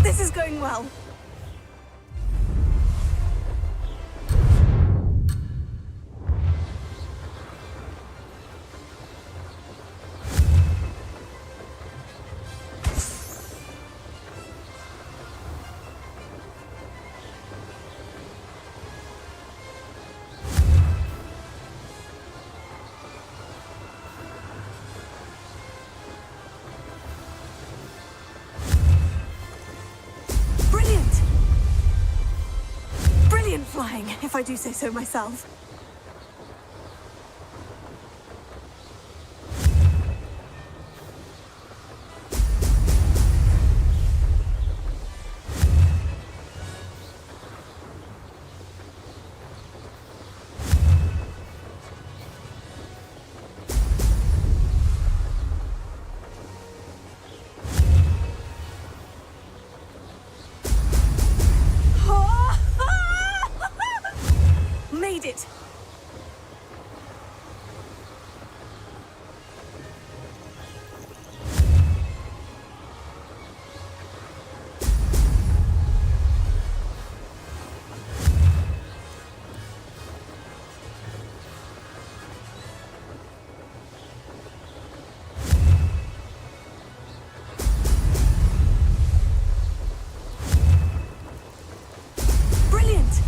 This is going well. Brilliant flying, if I do say so myself. Made it! Brilliant!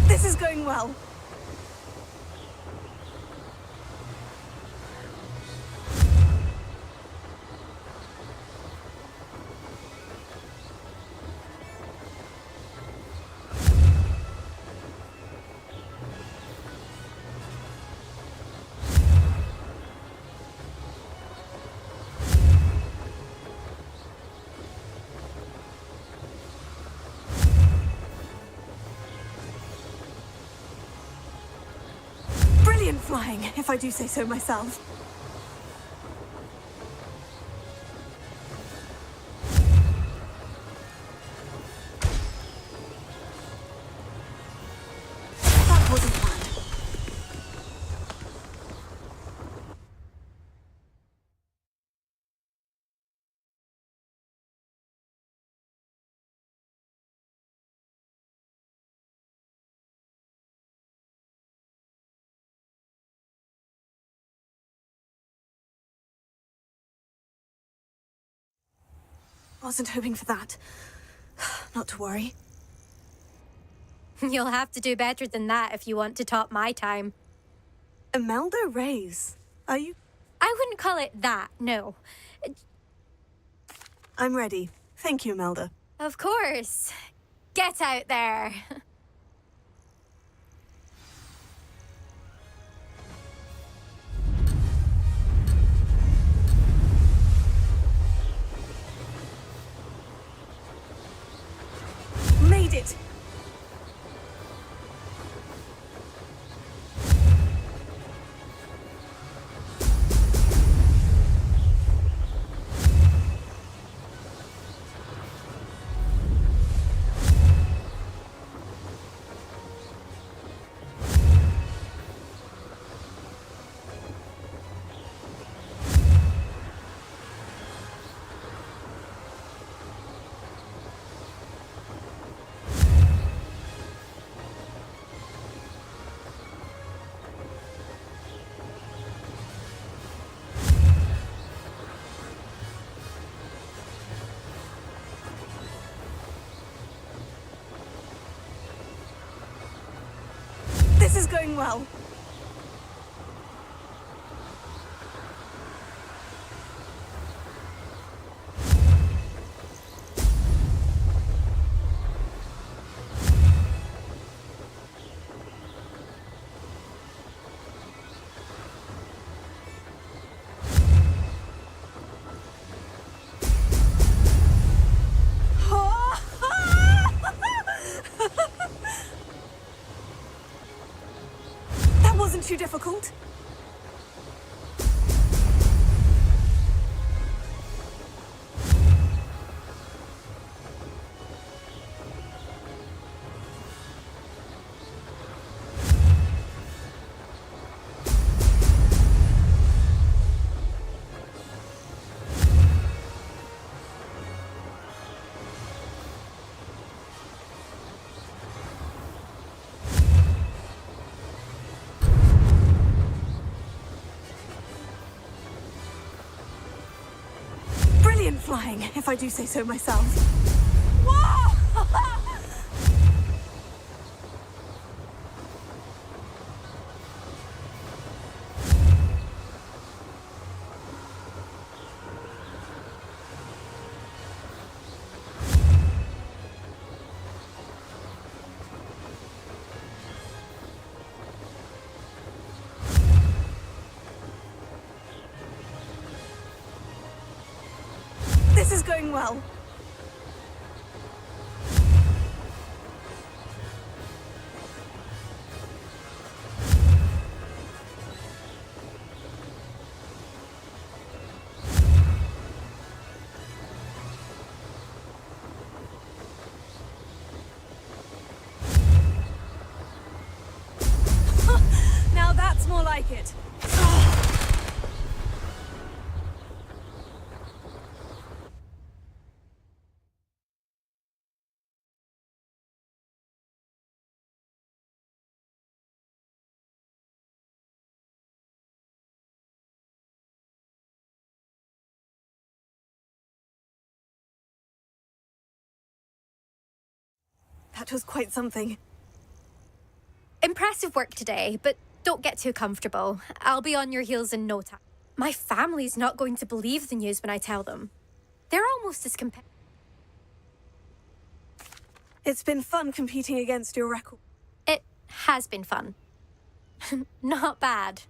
This is going well. Brilliant flying, if I do say so myself. That wasn't planned. Wasn't hoping for that. Not to worry. You'll have to do better than that if you want to top my time. Imelda Reyes. Are you... I wouldn't call it that, no. I'm ready. Thank you, Imelda. Of course. Get out there. Made it! This is going well. That wasn't too difficult. Brilliant flying, if I do say so myself. Whoa! This is going well. Now that's more like it. That was quite something. Impressive work today, but don't get too comfortable. I'll be on your heels in no time. My family's not going to believe the news when I tell them. They're almost as competitive. It's been fun competing against your record. It has been fun. Not bad.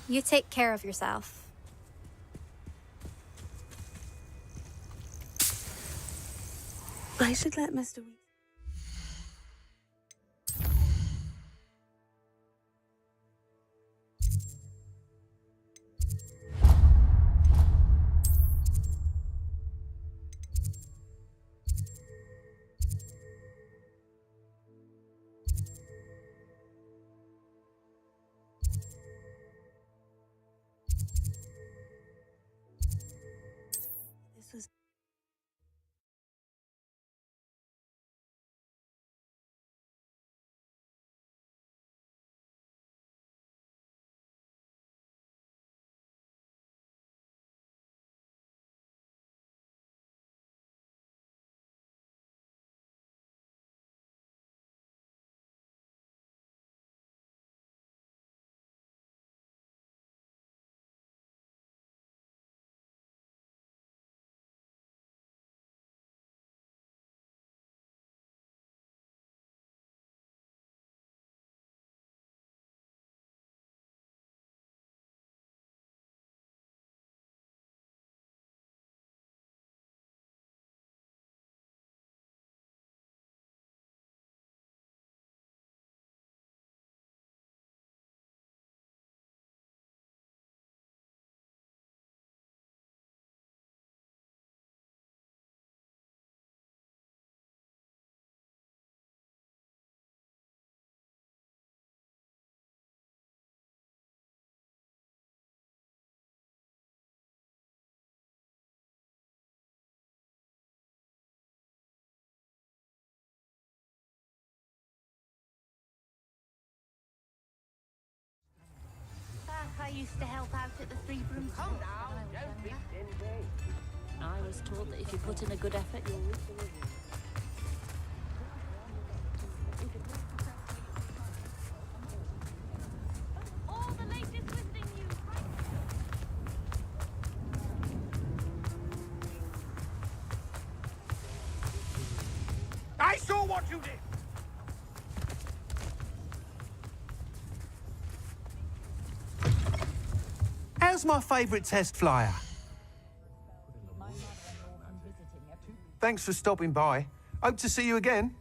You take care of yourself. I should let Mr. Weasley. This was... I used to help out at the Three Brooms. Come now, don't be stingy. I was taught that if you put in a good effort, you'll reap the reward. I saw what you did! How's my favourite test flyer? Thanks for stopping by. Hope to see you again.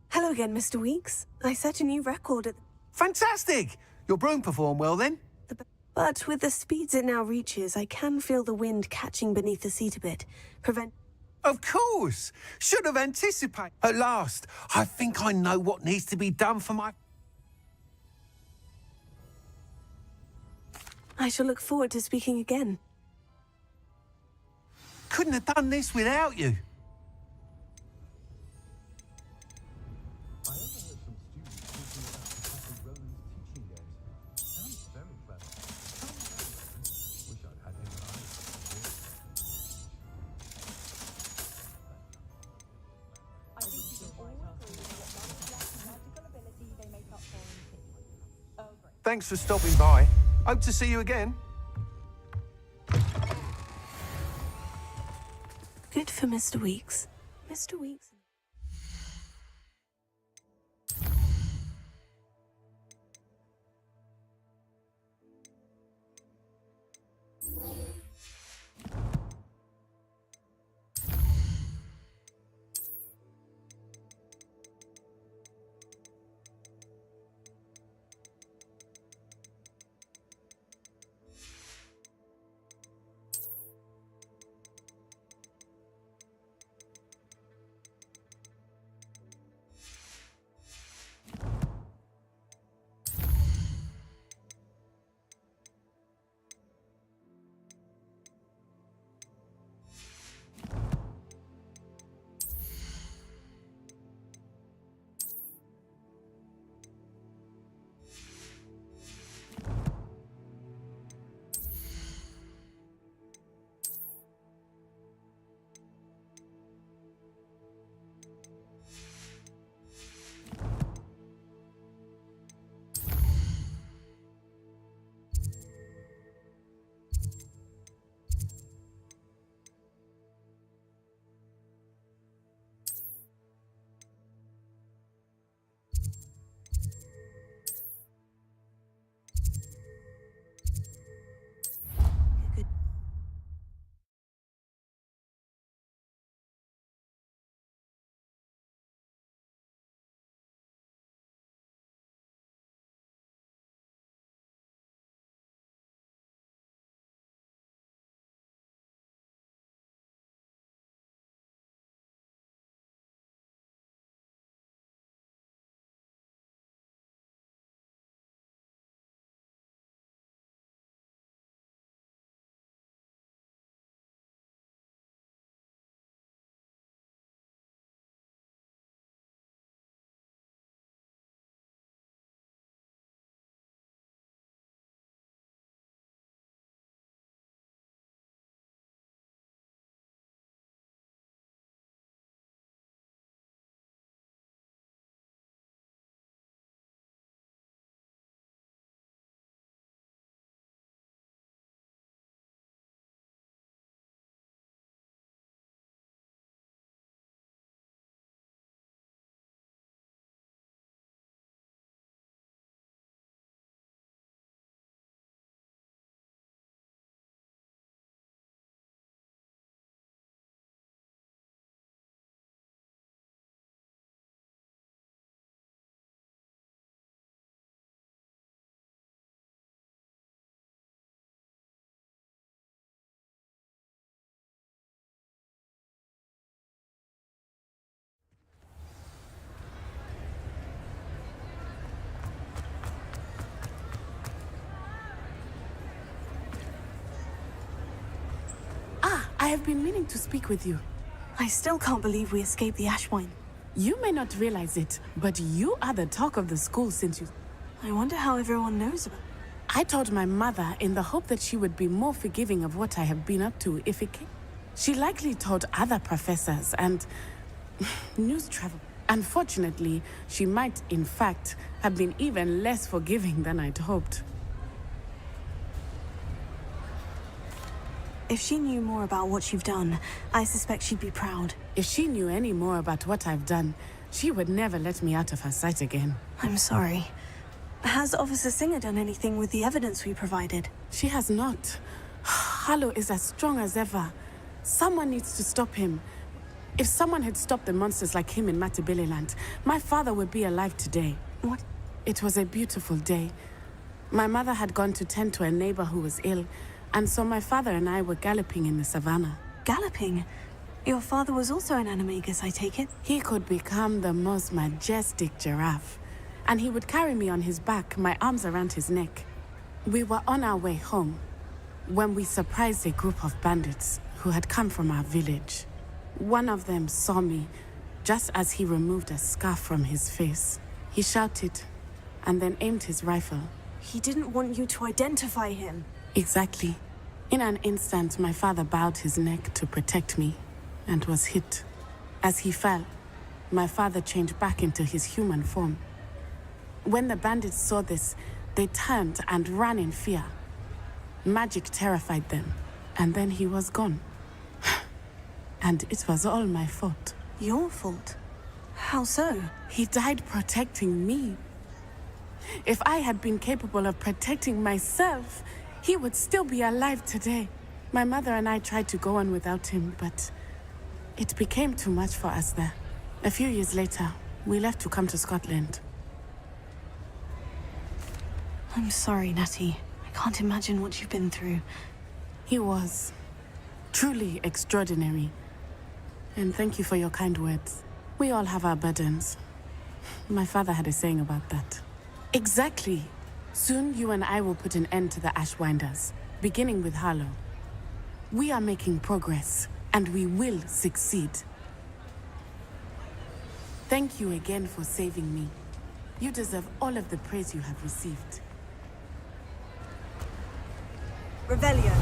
Hello again, Mr. Weeks. I set a new record at Fantastic! Your broom performed well then? But with the speeds it now reaches, I can feel the wind catching beneath the seat a bit. Of course! Should have anticipated. At last, I think I know what needs to be done for my... I shall look forward to speaking again. Couldn't have done this without you. Thanks for stopping by. Hope to see you again. Good for Mr. Weeks. Mr. Weeks. I have been meaning to speak with you. I still can't believe we escaped the Ashwine. You may not realize it, but you are the talk of the school since you... I wonder how everyone knows about... I told my mother in the hope that she would be more forgiving of what I have been up to if it came. She likely told other professors and... news travel. Unfortunately, she might, in fact, have been even less forgiving than I'd hoped. If she knew more about what you've done, I suspect she'd be proud. If she knew any more about what I've done, she would never let me out of her sight again. I'm sorry. Has Officer Singer done anything with the evidence we provided? She has not. Harlow is as strong as ever. Someone needs to stop him. If someone had stopped the monsters like him in Matabeleland, my father would be alive today. What? It was a beautiful day. My mother had gone to tend to a neighbor who was ill, and so my father and I were galloping in the savannah. Galloping? Your father was also an animagus, I take it? He could become the most majestic giraffe, and he would carry me on his back, my arms around his neck. We were on our way home when we surprised a group of bandits who had come from our village. One of them saw me just as he removed a scarf from his face. He shouted and then aimed his rifle. He didn't want you to identify him. Exactly. In an instant, my father bowed his neck to protect me and was hit. As he fell, my father changed back into his human form. When the bandits saw this, they turned and ran in fear. Magic terrified them, and then he was gone. And it was all my fault. Your fault? How so? He died protecting me. If I had been capable of protecting myself, he would still be alive today. My mother and I tried to go on without him, but it became too much for us there. A few years later, we left to come to Scotland. I'm sorry, Natty. I can't imagine what you've been through. He was truly extraordinary. And thank you for your kind words. We all have our burdens. My father had a saying about that. Exactly. Soon you and I will put an end to the Ashwinders, beginning with Harlow. We are making progress, and we will succeed. Thank you again for saving me. You deserve all of the praise you have received. Revelio.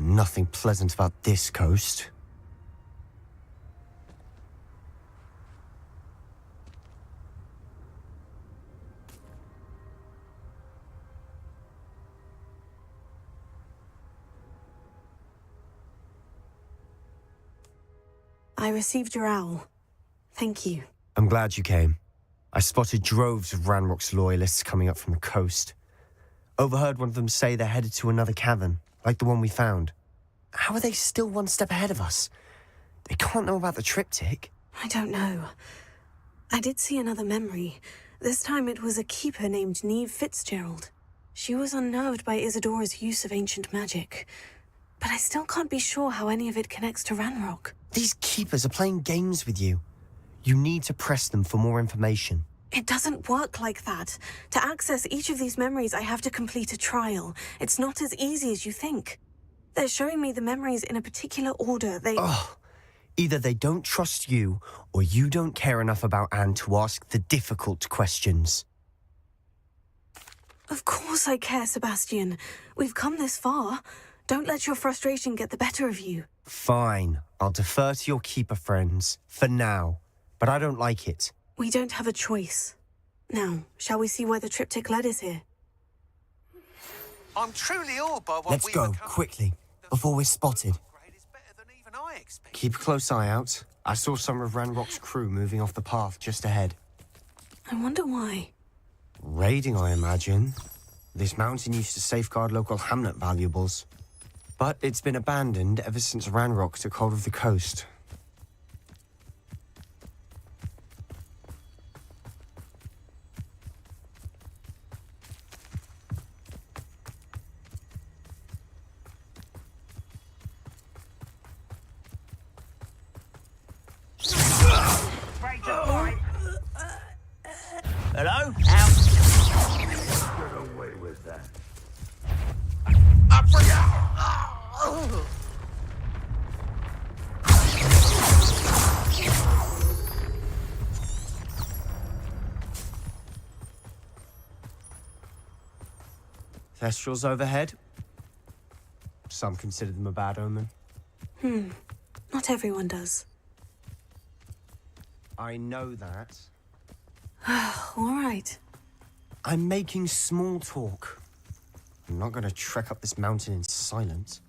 Nothing pleasant about this coast. I received your owl. Thank you. I'm glad you came. I spotted droves of Ranrock's loyalists coming up from the coast. Overheard one of them say they're headed to another cavern, like the one we found. How are they still one step ahead of us? They can't know about the triptych. I don't know. I did see another memory. This time it was a keeper named Neve Fitzgerald. She was unnerved by Isadora's use of ancient magic. But I still can't be sure how any of it connects to Ranrock. These keepers are playing games with you. You need to press them for more information. It doesn't work like that. To access each of these memories, I have to complete a trial. It's not as easy as you think. They're showing me the memories in a particular order. Either they don't trust you, or you don't care enough about Anne to ask the difficult questions. Of course I care, Sebastian. We've come this far. Don't let your frustration get the better of you. Fine. I'll defer to your keeper friends, for now. But I don't like it. We don't have a choice. Now, shall we see where the triptych led us here? I'm truly awed by what Let's go, quickly, before we're spotted. Keep a close eye out. I saw some of Ranrock's crew moving off the path just ahead. I wonder why. Raiding, I imagine. This mountain used to safeguard local hamlet valuables. But it's been abandoned ever since Ranrock took hold of the coast. Hello? Get away with that. Thestrals overhead. Some consider them a bad omen. Not everyone does. I know that. All right. I'm making small talk. I'm not going to trek up this mountain in silence.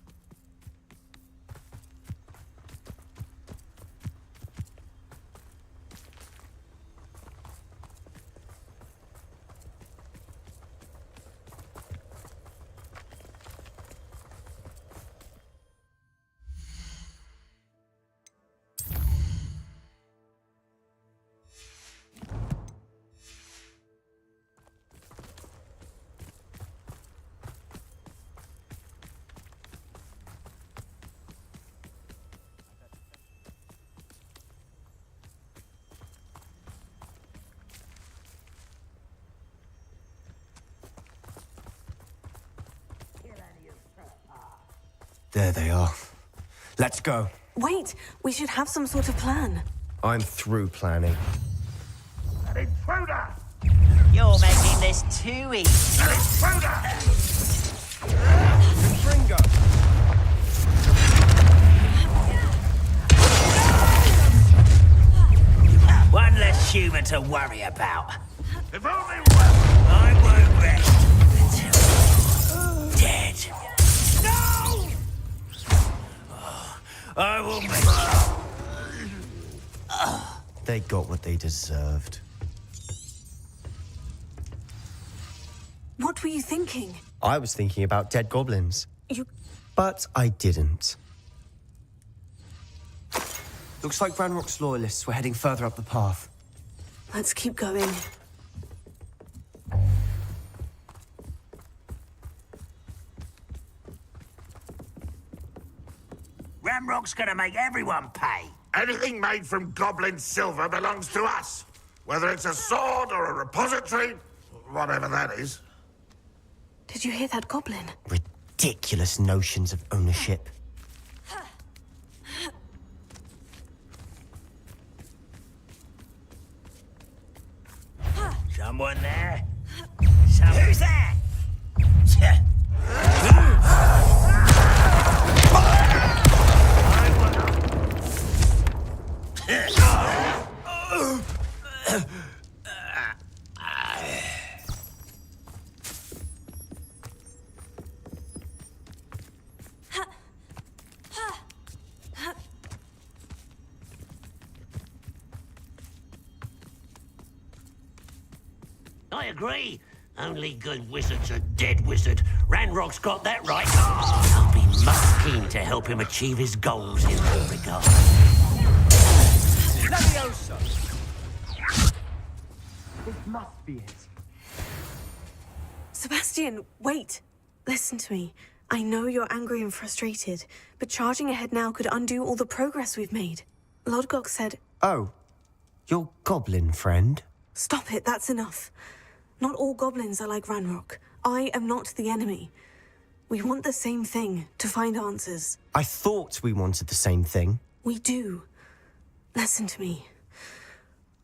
There they are. Let's go. Wait, we should have some sort of plan. I'm through planning. An intruder! You're making this too easy. An intruder! Ringo! One less human to worry about. If only I won't rest until dead. No! I will make They got what they deserved. What were you thinking? I was thinking about dead goblins. You... But I didn't. Looks like Ranrock's loyalists were heading further up the path. Let's keep going. Ramrock's gonna make everyone pay. Anything made from goblin silver belongs to us. Whether it's a sword or a repository, whatever that is. Did you hear that goblin? Ridiculous notions of ownership. Someone there? Who's there? I agree. Only good wizard's a dead wizard. Ranrock's got that right. I'll be most keen to help him achieve his goals in that regard. Leviosa! This must be it. Sebastian, wait. Listen to me. I know you're angry and frustrated, but charging ahead now could undo all the progress we've made. Lodgok said... Oh, your goblin friend? Stop it, that's enough. Not all goblins are like Ranrock. I am not the enemy. We want the same thing, to find answers. I thought we wanted the same thing. We do. Listen to me.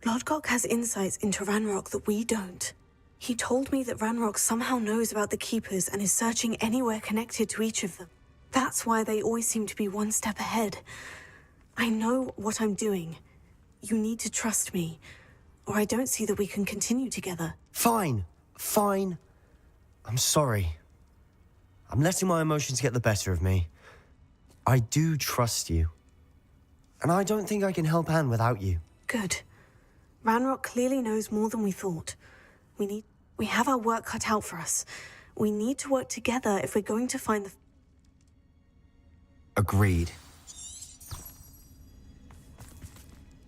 Lodgok has insights into Ranrock that we don't. He told me that Ranrock somehow knows about the Keepers and is searching anywhere connected to each of them. That's why they always seem to be one step ahead. I know what I'm doing. You need to trust me, or I don't see that we can continue together. Fine. I'm sorry. I'm letting my emotions get the better of me. I do trust you. And I don't think I can help Anne without you. Good. Ranrock clearly knows more than we thought. We have our work cut out for us. We need to work together if we're going to find the... Agreed.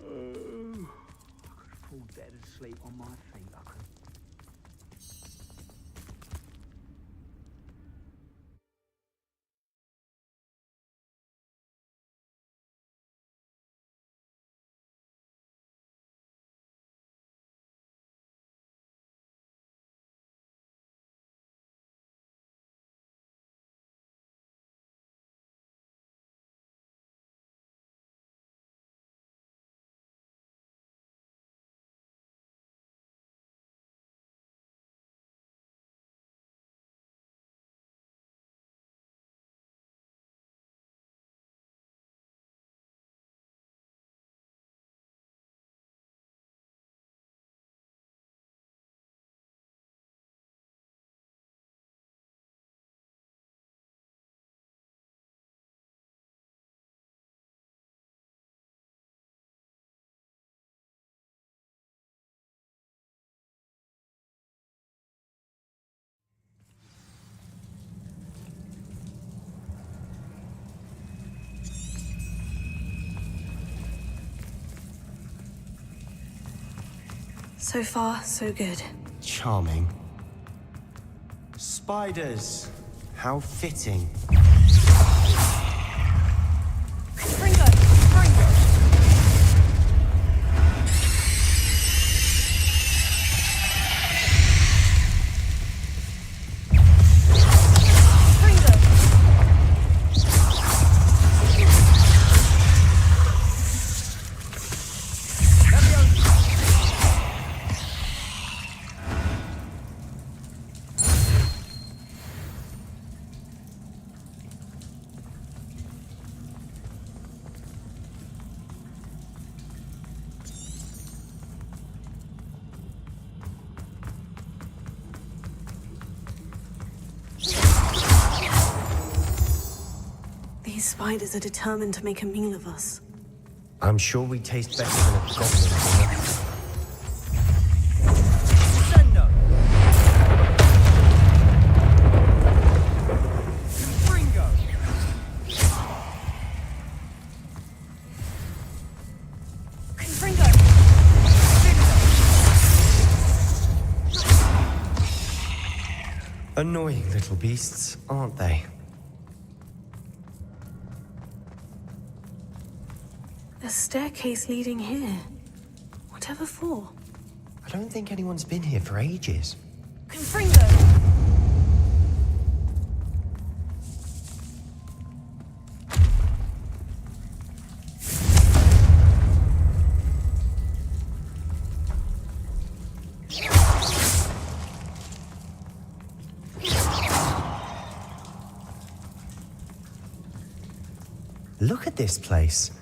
I could fall dead asleep on my feet. I could. So far, so good. Charming. Spiders. How fitting. These spiders are determined to make a meal of us. I'm sure we taste better than a goblin dinner. Annoying little beasts, aren't they? The staircase leading here. Whatever for? I don't think anyone's been here for ages. Look at this place.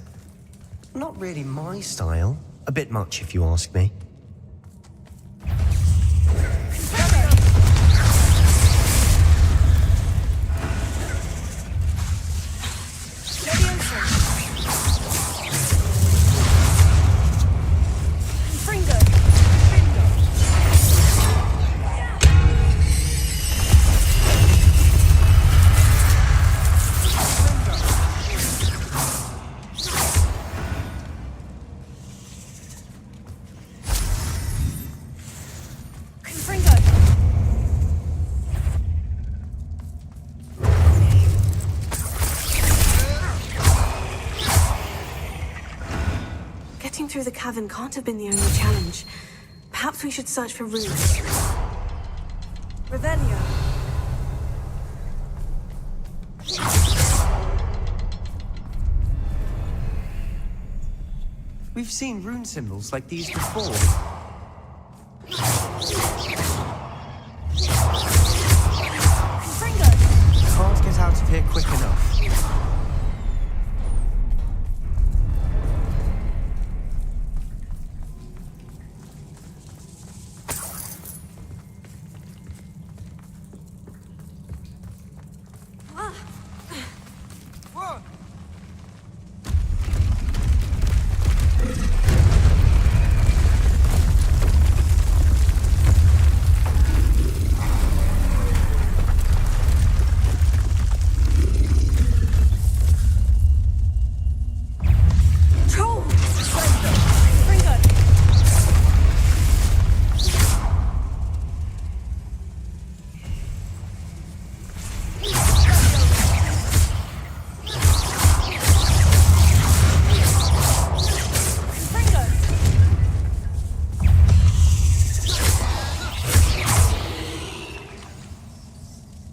Not really my style. A bit much, if you ask me. Breaking through the cavern can't have been the only challenge. Perhaps we should search for runes. Revelio. We've seen rune symbols like these before. Can't get out of here quick enough.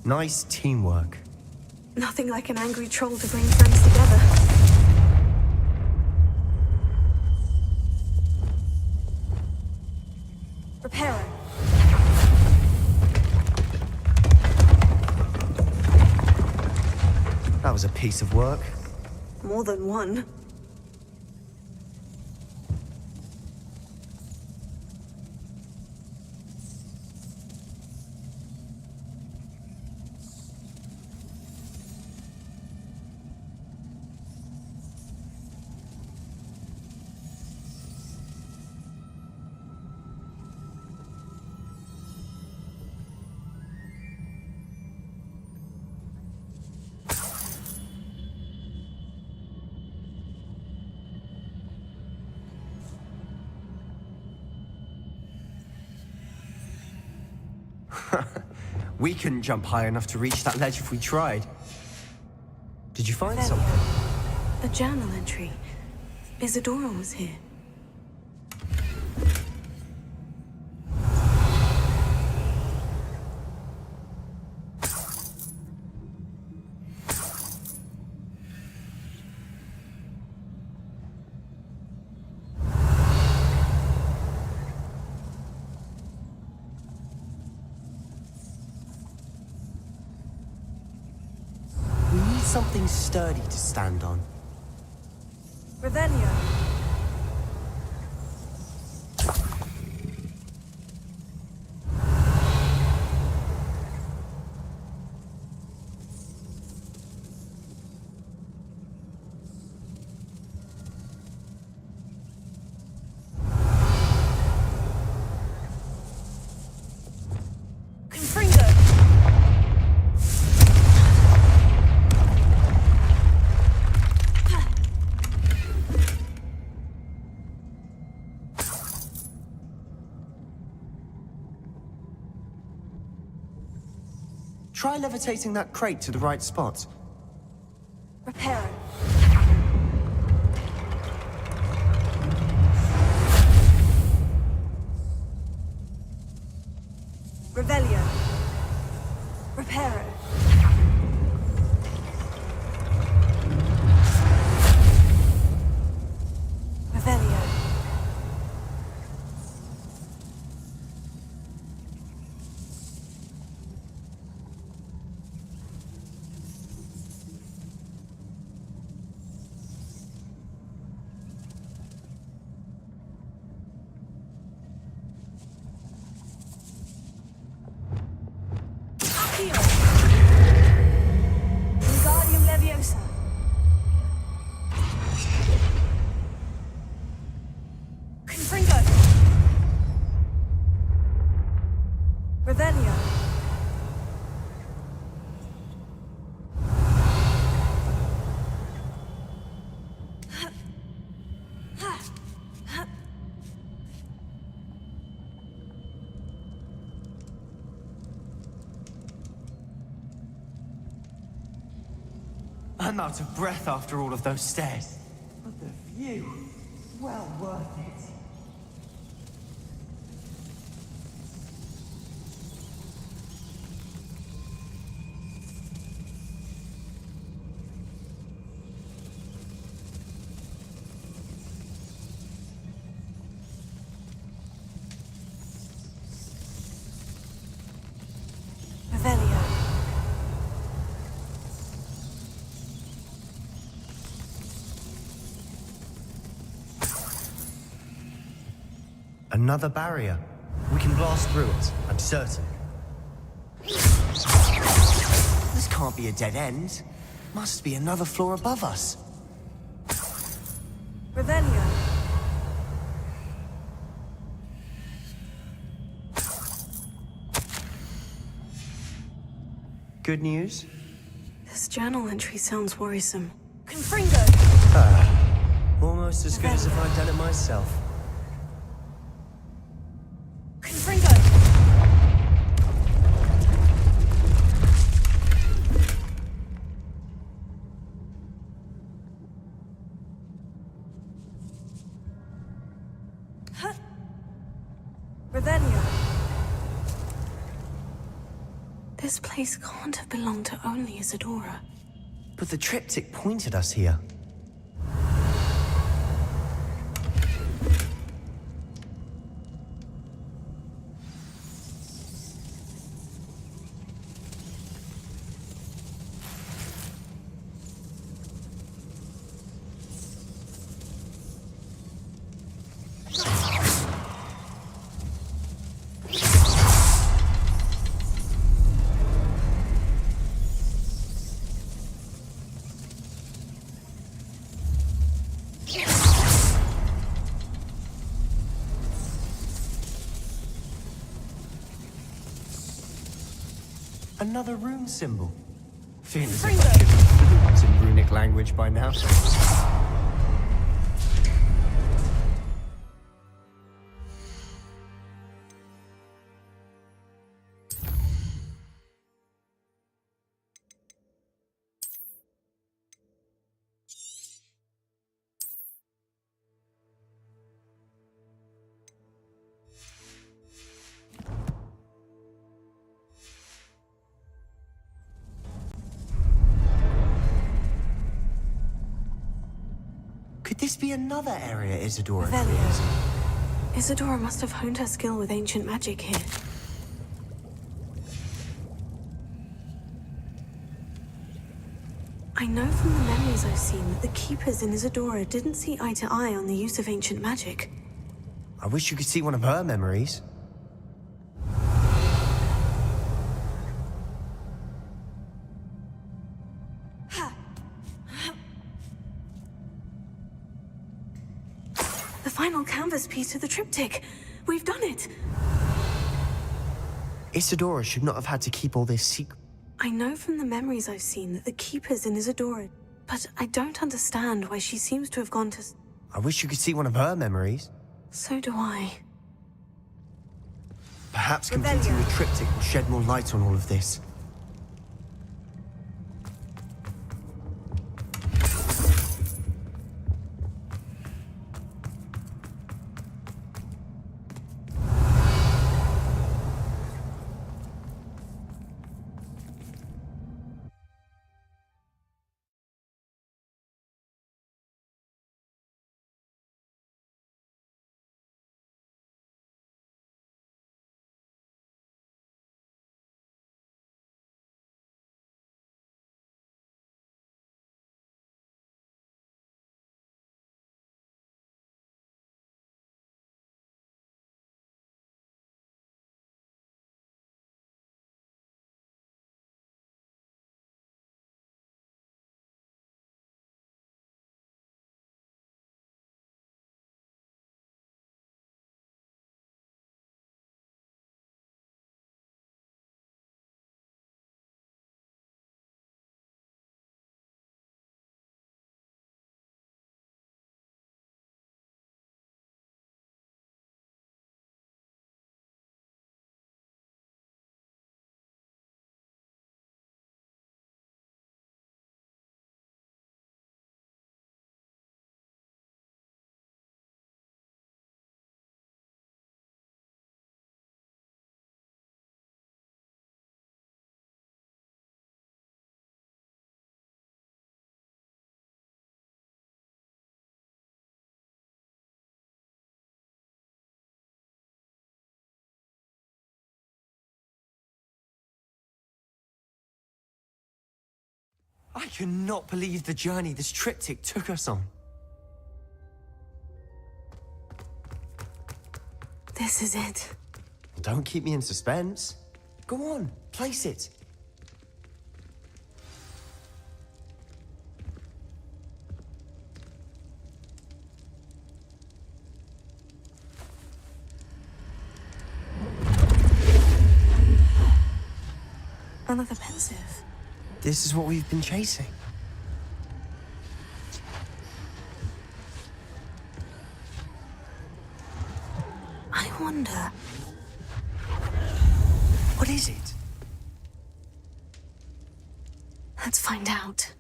Nice teamwork. Nothing like an angry troll to bring friends together. Reparo. That was a piece of work. More than one. We couldn't jump high enough to reach that ledge if we tried. Did you find something? A journal entry. Isadora was here. Something sturdy to stand on. Revelio. Try levitating that crate to the right spot. Reparo. Revelio. Reparo. Revelio. Wingardium Leviosa. Confringo. Revelio. I'm out of breath after all of those stairs. But the view. well worth it. Revelio. Another barrier. We can blast through it, I'm certain. This can't be a dead end. Must be another floor above us. Revelio. Good news? This journal entry sounds worrisome. Confringo! Almost as good as if I'd done it myself. Confringo! Revelio. This place can't have belonged to only Isadora. But the triptych pointed us here. Another rune symbol. Feeling as if I should be fluent in runic language by now. Could this be another area Isadora Revelio. created? Isadora must have honed her skill with ancient magic here. I know from the memories I've seen that the Keepers in Isadora didn't see eye to eye on the use of ancient magic. I wish you could see one of her memories. The final canvas piece to the triptych. We've done it. Isadora should not have had to keep all this secret. I know from the memories I've seen that the Keepers in Isadora, but I don't understand why she seems to have gone to... I wish you could see one of her memories. So do I. Perhaps completing the triptych will shed more light on all of this. I cannot believe the journey this triptych took us on. This is it. Don't keep me in suspense. Go on, place it. Another pensive. This is what we've been chasing. I wonder. What is it? Let's find out.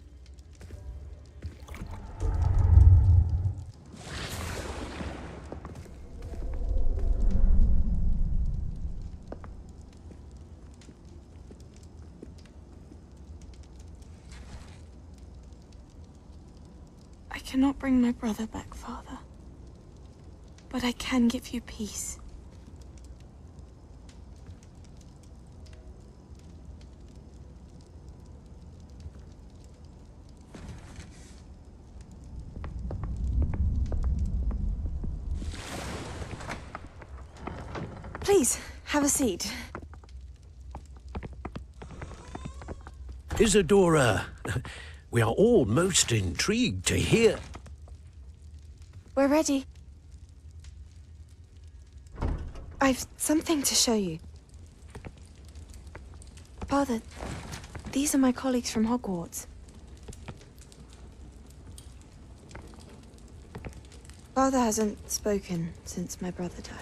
I cannot bring my brother back, Father. But I can give you peace. Please, have a seat. Isadora, we are all most intrigued to hear. We're ready. I've something to show you. Father, these are my colleagues from Hogwarts. Father hasn't spoken since my brother died.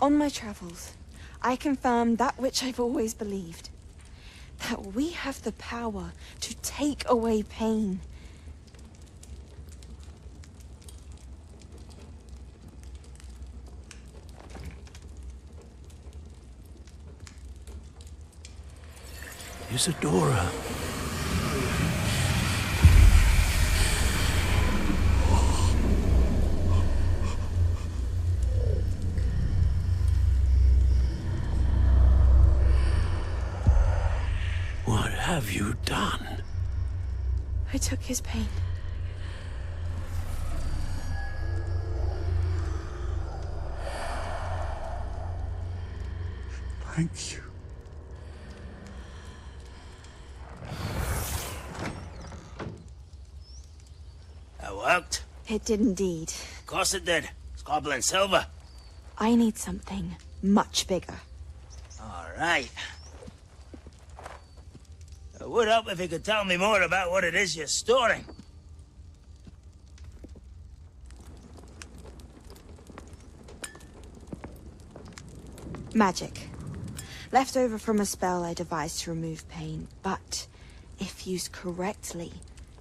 On my travels, I confirmed that which I've always believed. That we have the power to take away pain. Isadora. What have you done? I took his pain. Thank you. That worked? It did indeed. Of course it did. It's goblin silver. I need something much bigger. All right. It would help if you could tell me more about what it is you're storing. Magic. Left over from a spell I devised to remove pain, but if used correctly,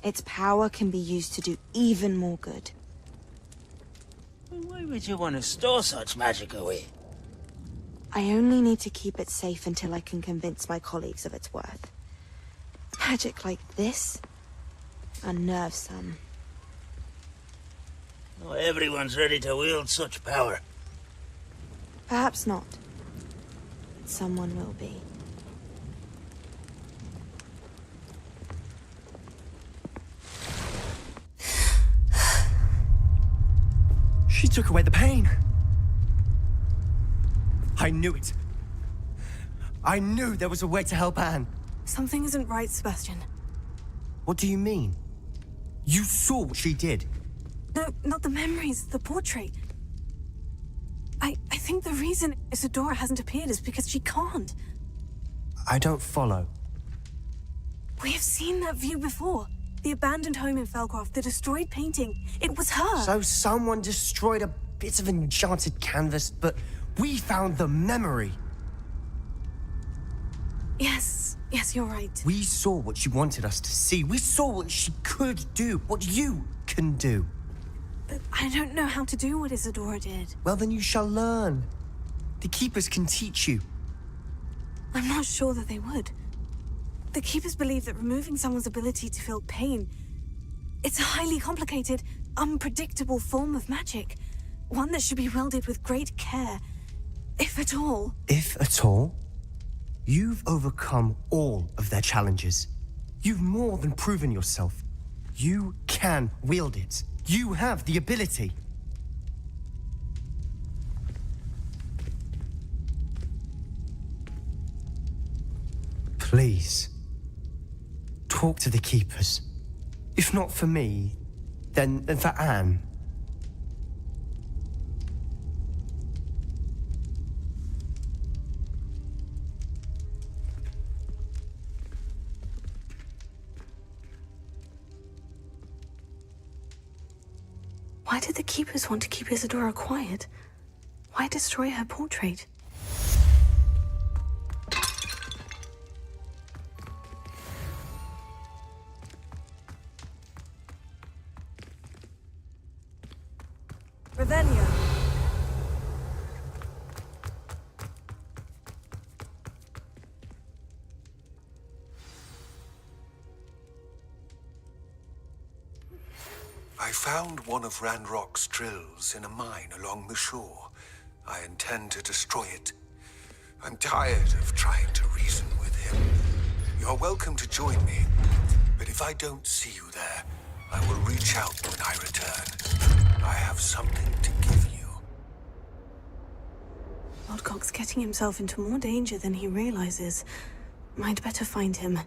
its power can be used to do even more good. Why would you want to store such magic away? I only need to keep it safe until I can convince my colleagues of its worth. Magic like this unnerves some. Not everyone's ready to wield such power. Perhaps not. But someone will be. She took away the pain. I knew it. I knew there was a way to help Anne. Something isn't right, Sebastian. What do you mean? You saw what she did. No, not the memories, the portrait. I think the reason Isadora hasn't appeared is because she can't. I don't follow. We have seen that view before. The abandoned home in Felcroft, the destroyed painting. It was her. So someone destroyed a bit of enchanted canvas, but we found the memory. Yes, you're right. We saw what she wanted us to see. We saw what she could do, what you can do. But I don't know how to do what Isadora did. Well, then you shall learn. The Keepers can teach you. I'm not sure that they would. The Keepers believe that removing someone's ability to feel pain, it's a highly complicated, unpredictable form of magic. One that should be wielded with great care, if at all. If at all? You've overcome all of their challenges. You've more than proven yourself. You can wield it. You have the ability. Please, talk to the keepers. If not for me, then for Anne. Why did the keepers want to keep Isadora quiet? Why destroy her portrait? Ravenia. I found one of Ranrock's drills in a mine along the shore. I intend to destroy it. I'm tired of trying to reason with him. You're welcome to join me, but if I don't see you there, I will reach out when I return. I have something to give you. Lodcock's getting himself into more danger than he realizes. I'd better find him.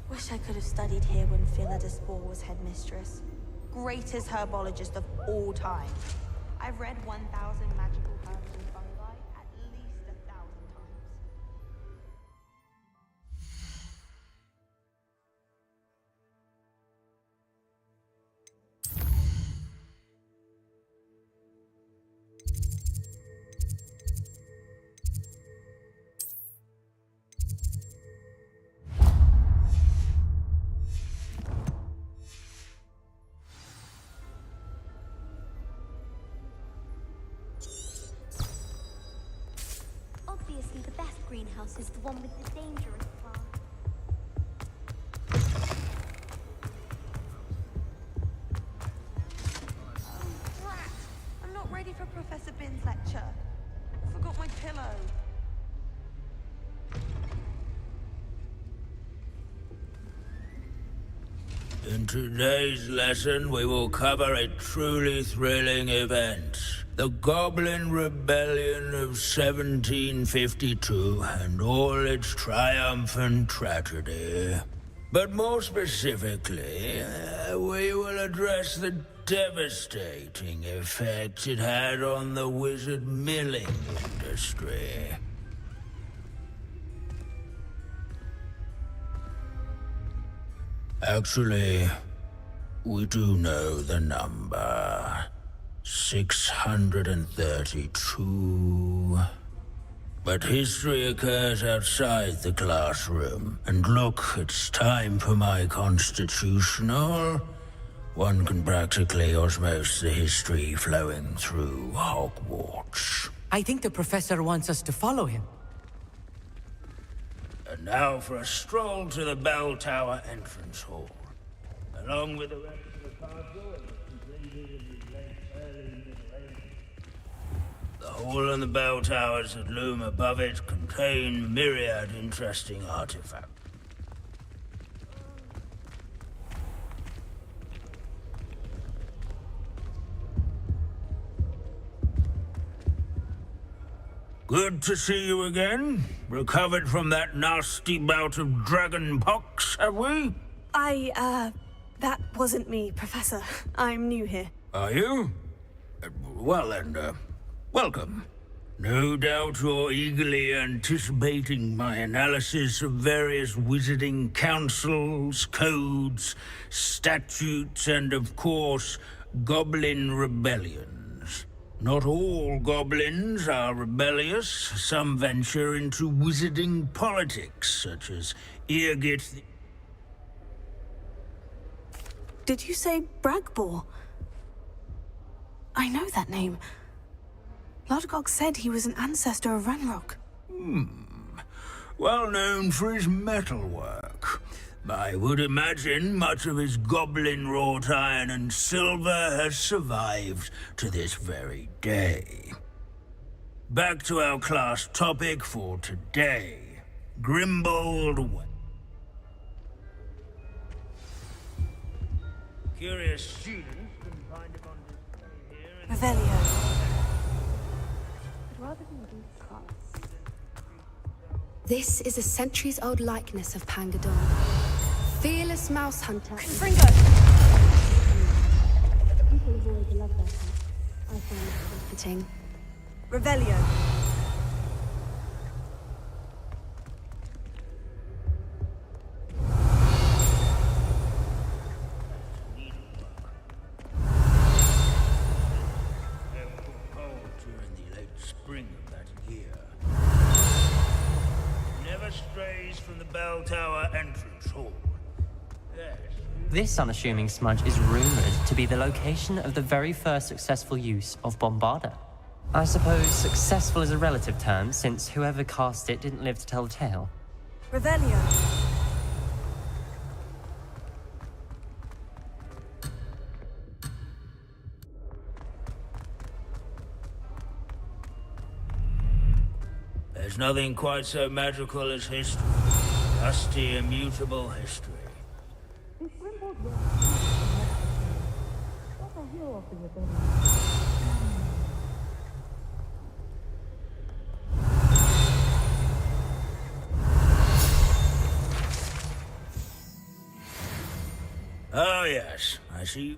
Wish I could have studied here when Philida Spore was headmistress. Greatest herbologist of all time. I've read 1,000 magical herbs and fungi at least 1,000 times. house is the one with the dangerous plant. Rat! I'm not ready for Professor Bin's lecture. I forgot my pillow. In today's lesson, we will cover a truly thrilling event. The Goblin Rebellion of 1752 and all its triumphant tragedy. But more specifically, we will address the devastating effects it had on the wizard milling industry. Actually, we do know the number. 632. But history occurs outside the classroom. And look, it's time for my constitutional. One can practically osmose the history flowing through Hogwarts. I think the professor wants us to follow him. And now for a stroll to the Bell Tower entrance hall. Along with the rest of the castle, it was completed in the late early Middle Ages. The hall and the bell towers that loom above it contain myriad interesting artifacts. Good to see you again. Recovered from that nasty bout of dragon pox, have we? That wasn't me, Professor. I'm new here. Are you? Well then, welcome. No doubt you're eagerly anticipating my analysis of various wizarding councils, codes, statutes, and of course, goblin rebellions. Not all goblins are rebellious. Some venture into wizarding politics, such as Eargit the... Did you say Bragbor? I know that name. Lodgok said he was an ancestor of Ranrock. Well known for his metalwork. I would imagine much of his goblin-wrought iron and silver has survived to this very day. Back to our class topic for today. Grimbold. Curious students can find him on display here. Revelio. This is a centuries-old likeness of Pangadon. Fearless mouse hunter. Confringo! People have always loved that hat. I find it comforting. Revelio. During the late spring of that year. Never strays from the bell tower entrance hall. Yes. This unassuming smudge is rumored to be the location of the very first successful use of Bombarda. I suppose successful is a relative term, since whoever cast it didn't live to tell the tale. Revelio. There's nothing quite so magical as history. Rusty, immutable history. Oh yes, I see.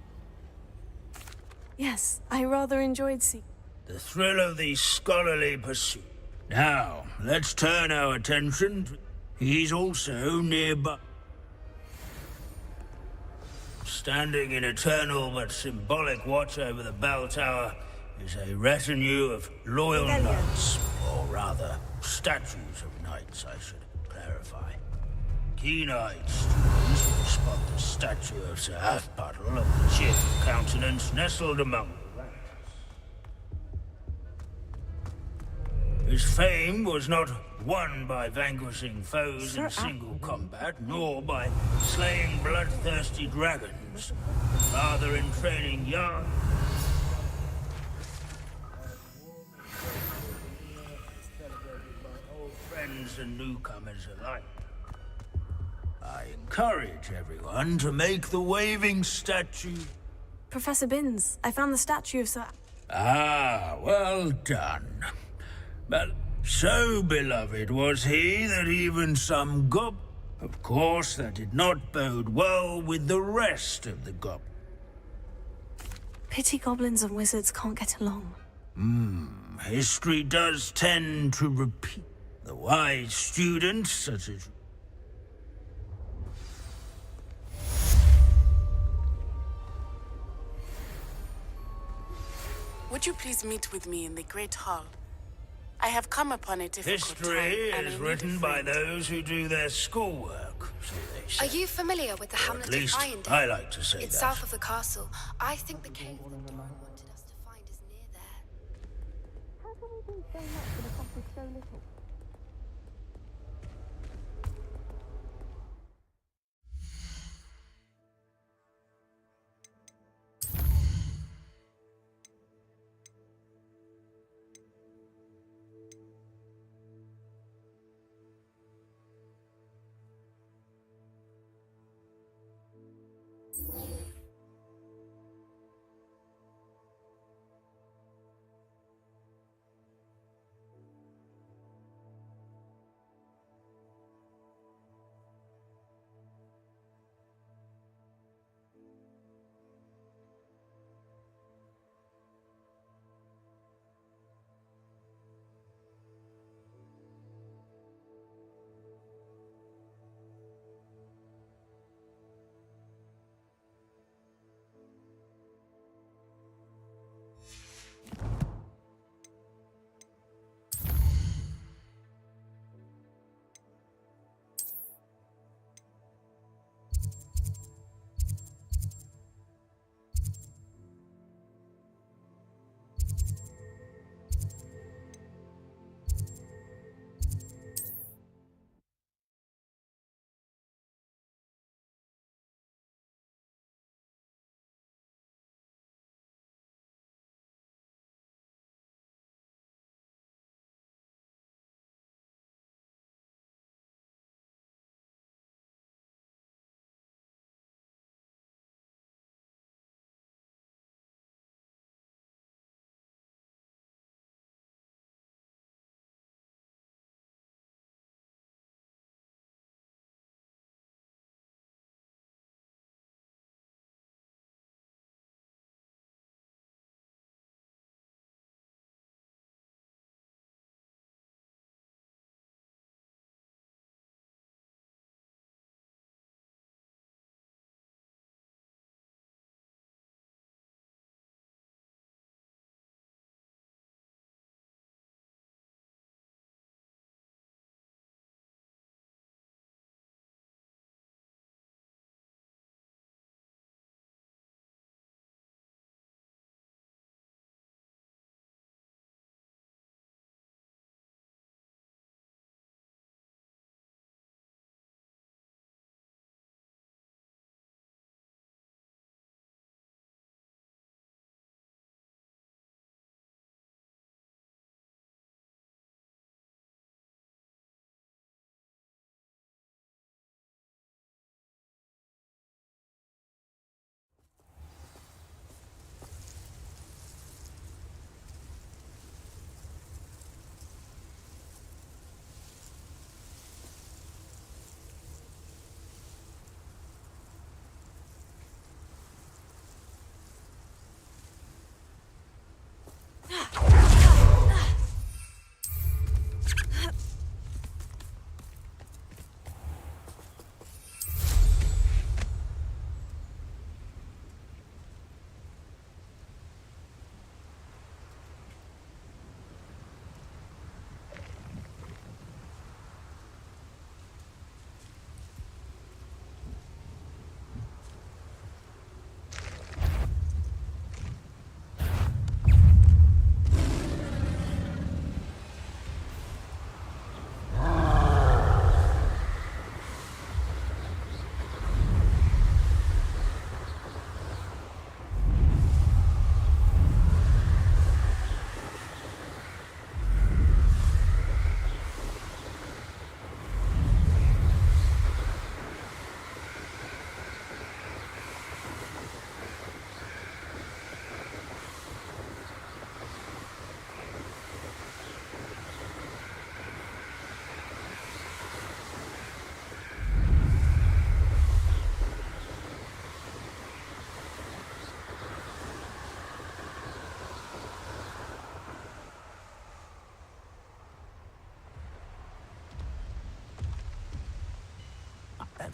Yes, I rather enjoyed seeing. The thrill of the scholarly pursuit. Now, let's turn our attention to... He's also nearby. Standing in eternal but symbolic watch over the bell tower is a retinue of loyal knights, or rather, statues of knights, I should clarify. Keen-eyed students will spot the statue of Sir Halfpuddle of the cheerful countenance nestled among the ranks. His fame was not won by vanquishing foes in single combat, nor by slaying bloodthirsty dragons, rather in training young friends and newcomers alike. I encourage everyone to make the waving statue. Professor Binns, I found the statue of Sir... Ah, well done. But so beloved was he that even some gob... Of course, that did not bode well with the rest of the gob... Pity goblins and wizards can't get along. History does tend to repeat. The wise students, such as... Would you please meet with me in the Great Hall? I have come upon a difficult time, History and I is need a written by friend. those who do their schoolwork, so they say. Are you familiar with the hamlet At least of Irondale? I like to say It's that. south of the castle. I think the cave that Doran wanted us to find is near there. How can we do so much and accomplish so little?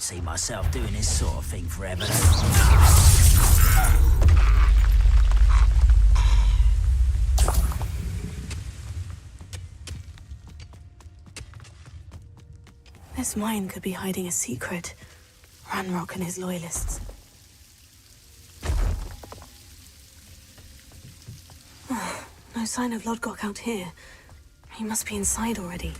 don't see myself doing this sort of thing forever. This mine could be hiding a secret. Ranrock and his loyalists. No sign of Lodgok out here. He must be inside already.